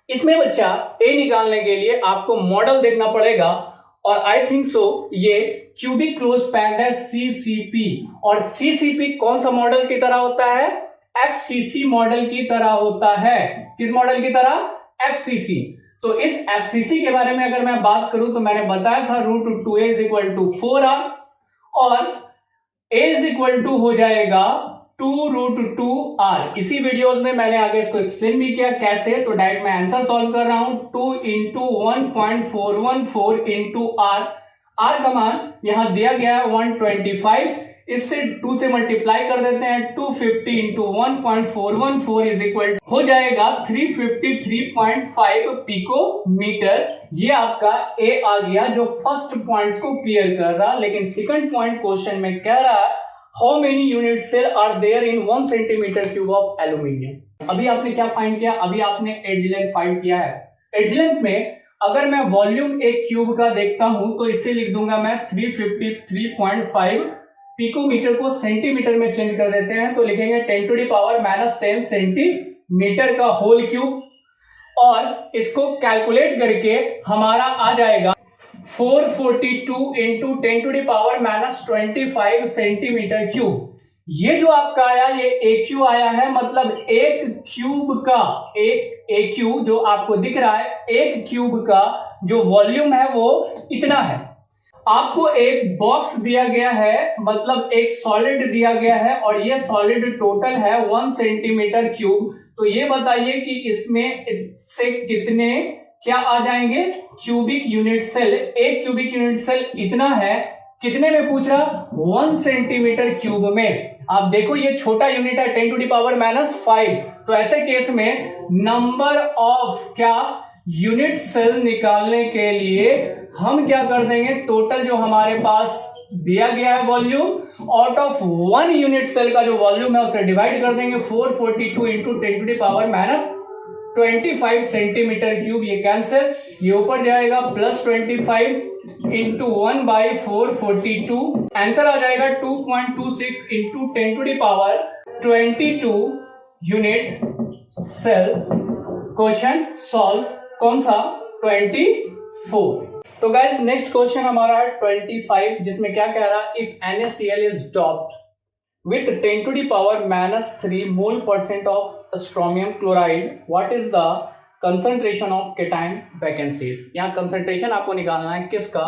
इसमें बच्चा ए निकालने के लिए आपको मॉडल देखना पड़ेगा। और आई थिंक सो ये क्यूबिक क्लोज पैक्ड है सीसीपी। और सीसीपी कौन सा मॉडल की तरह होता है? एफसीसी मॉडल की तरह होता है। किस मॉडल की तरह? एफसीसी। तो इस एफसीसी के बारे में अगर मैं बात करूं तो मैंने बताया था √2a = 4r और a हो जाएगा 2√2r। इसी वीडियोस में मैंने आगे इसको एक्सप्लेन भी किया कैसे। तो डायरेक्ट मैं आंसर सॉल्व कर रहा हूं। 2 × 1.414 × r। r का मान यहां दिया गया है 125। इससे 2 से मल्टीप्लाई कर देते हैं। 250 × 1.414 हो जाएगा 353.5 पिकोमीटर। ये आपका ए आ गया जो फर्स्ट पॉइंट को क्लियर कर रहा। लेकिन सेकंड पॉइंट क्वेश्चन में कह रहा है how many unit cell are there in 1 centimetre cube of aluminium. अभी आपने क्या फाइंड किया? अभी आपने एज लेंथ फाइंड किया है। एज लेंथ में अगर मैं वॉल्यूम एक क्यूब का देखता हूं तो इसे लिख दूंगा मैं 353.5 पिकोमीटर को सेंटीमीटर में चेंज कर देते हैं तो लिखेंगे 10⁻⁻10 सेंटीमीटर का होल क्यूब। और इसको कैलकुलेट करके हमारा आ जाएगा 442 × 10⁻⁻25 सेंटीमीटर क्यूब। ये जो आपका आया ये AQ आया है, मतलब एक क्यूब का, एक AQ जो आपको दिख रहा है, एक क्यूब का जो वॉल्यूम है वो इतना है। आपको एक बॉक्स दिया गया है, मतलब एक सॉलिड दिया गया है, और ये सॉलिड टोटल है 1 सेंटीमीटर क्यूब। तो ये बताइए कि इसमें से कितने क्या आ जाएंगे क्यूबिक यूनिट सेल। एक क्यूबिक यूनिट सेल इतना है, कितने में पूछ रहा, 1 सेंटीमीटर क्यूब में। आप देखो ये छोटा यूनिट है 10⁻⁵। तो ऐसे केस में नंबर ऑफ क्या यूनिट सेल निकालने के लिए हम क्या कर देंगे, टोटल जो हमारे पास दिया गया है volume, out of 1 unit cell का जो वॉल्यूम है उसे डिवाइड कर देंगे 442 इंटू 10⁻25 सेंटीमीटर क्यूब। ये कैंसिल, ये ऊपर जाएगा +25 इंटू 1/442। आंसर आ जाएगा 2.26 into 10⁻22 unit cell. Question solve. कौन सा, 24। तो गाइज नेक्स्ट क्वेश्चन हमारा 25, जिसमें क्या कह रहा है, if NaCl is doped with 10⁻³ mole% of strontium chloride, what is the concentration of cation vacancies? यहाँ concentration आपको निकालना है किसका,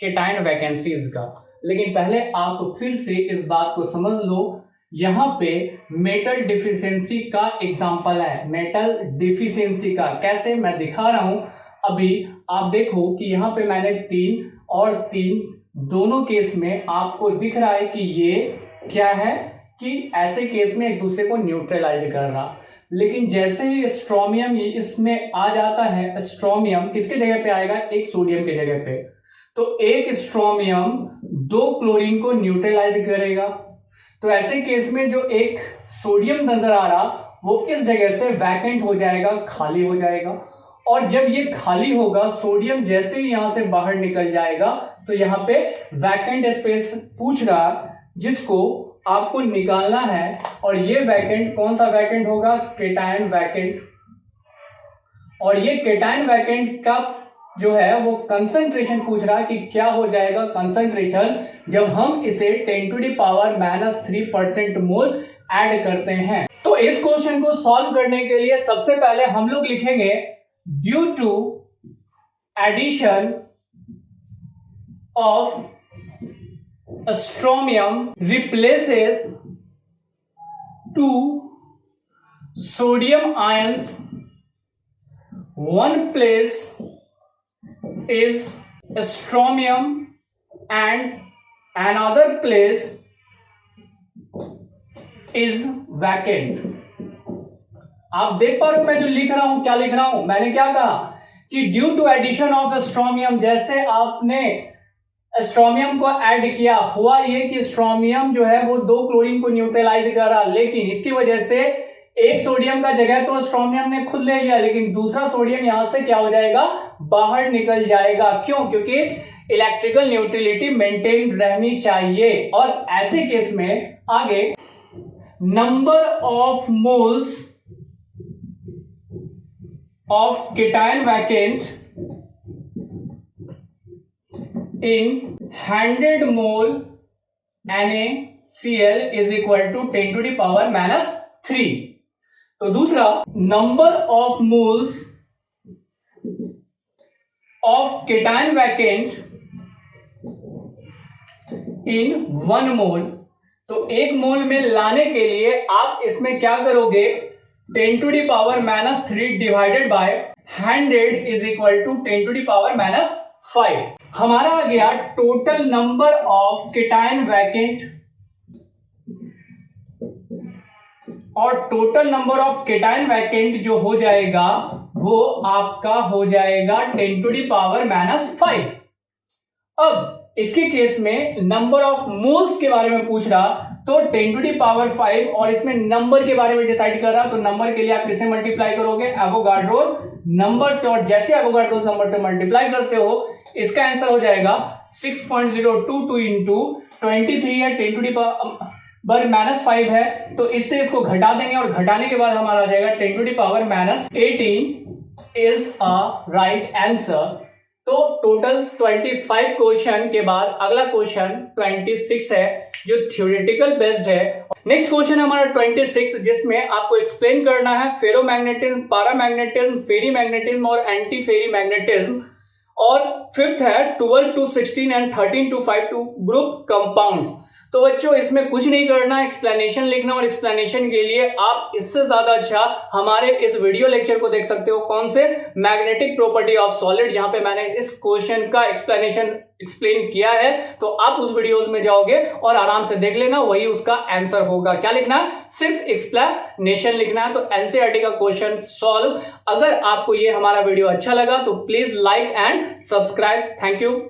cation vacancies का। लेकिन पहले आप फिर से इस बात को समझ लो, यहाँ पे मेटल डिफिशियंसी का एग्जाम्पल है। मेटल डिफिशियंसी का कैसे, मैं दिखा रहा हूं अभी। आप देखो कि यहाँ पे मैंने 3 और 3 दोनों केस में आपको दिख रहा है कि ये क्या है कि ऐसे केस में एक दूसरे को न्यूट्रलाइज कर रहा। लेकिन जैसे ही स्ट्रोमियम इसमें आ जाता है, स्ट्रोमियम किसके जगह पे आएगा, एक सोडियम के जगह पे। तो एक स्ट्रोमियम 2 क्लोरीन को न्यूट्रलाइज करेगा। तो ऐसे केस में जो एक सोडियम नजर आ रहा वो इस जगह से वैकेंट हो जाएगा, खाली हो जाएगा। और जब ये खाली होगा, सोडियम जैसे ही यहां से बाहर निकल जाएगा, तो यहाँ पे वैकेंट स्पेस पूछ रहा जिसको आपको निकालना है। और ये वैकेंट कौन सा वैकेंट होगा, केटायन वैकेंट। और ये केटायन वैकेंट का जो है वो कंसंट्रेशन पूछ रहा है कि क्या हो जाएगा कंसंट्रेशन जब हम इसे 10⁻³ मोल ऐड करते हैं। तो इस क्वेश्चन को सॉल्व करने के लिए सबसे पहले हम लोग लिखेंगे due to addition of strontium replaces 2 sodium ions, one place is strontium and another place is vacant। आप देख पा रहे हो मैं जो लिख रहा हूं, क्या लिख रहा हूं, मैंने क्या कहा कि ड्यू टू एडिशन ऑफ स्ट्रोमियम, जैसे आपने स्ट्रोमियम को ऐड किया, हुआ ये कि स्ट्रोमियम जो है वो 2 क्लोरीन को न्यूट्रलाइज कर रहा, लेकिन इसकी वजह से एक सोडियम का जगह तो स्ट्रोमियम ने खुद ले लिया, लेकिन दूसरा सोडियम यहां से क्या हो जाएगा, बाहर निकल जाएगा। क्यों, क्योंकि इलेक्ट्रिकल न्यूट्रलिटी मेंटेन रहनी चाहिए। और ऐसे केस में आगे number of moles of cation vacant in 100 mole NaCl is equal to 10⁻³ तो दूसरा number of moles of cation vacant in 1 mole. तो 1 मोल में लाने के लिए आप इसमें क्या करोगे, 10⁻³ divided by 100 is equal to 10⁻⁵। हमारा आ गया total number of cation vacant, और total number of cation vacant जो हो जाएगा वो आपका हो जाएगा 10⁻⁵। अब इसके केस में नंबर ऑफ मोल्स के बारे में पूछ रहा, तो 10⁵ और इसमें नंबर के बारे में डिसाइड कर रहा, तो नंबर के लिए आप किसे मल्टीप्लाई करोगे, एवोगाड्रोस नंबर से। और जैसे एवोगाड्रोस नंबर से मल्टीप्लाई करते हो, इसका आंसर हो जाएगा 6.022 इंटू 23 है, 10⁻⁵ है, तो इससे इसको घटा देंगे और घटाने के बाद हमारा आ जाएगा 10⁻18 इज अ राइट आंसर। तो टोटल 25 क्वेश्चन के बाद अगला क्वेश्चन 26 है जो थ्योरेटिकल बेस्ड है। नेक्स्ट क्वेश्चन है हमारा 26 जिसमें आपको एक्सप्लेन करना है फेरोमैग्नेटिज्म, पैरामैग्नेटिज्म, फेरीमैग्नेटिज्म और एंटी फेरीमैग्नेटिज्म। और फिफ्थ है 12 to 16 and 13 to 5 to group compounds. तो बच्चों इसमें कुछ नहीं करना, एक्सप्लेनेशन लिखना, और एक्सप्लेनेशन के लिए आप इससे ज्यादा अच्छा हमारे इस वीडियो लेक्चर को देख सकते हो। कौन से? मैग्नेटिक प्रॉपर्टी ऑफ सॉलिड, जहां पे मैंने इस क्वेश्चन का एक्सप्लेन किया है। तो आप उस वीडियोस में जाओगे और आराम से देख लेना, वही उसका आंसर होगा। क्या लिखना है? सिर्फ एक्सप्लेनेशन लिखना है। तो एनसीईआरटी का क्वेश्चन सॉल्व। अगर आपको ये हमारा वीडियो अच्छा लगा तो please like and subscribe. Thank you.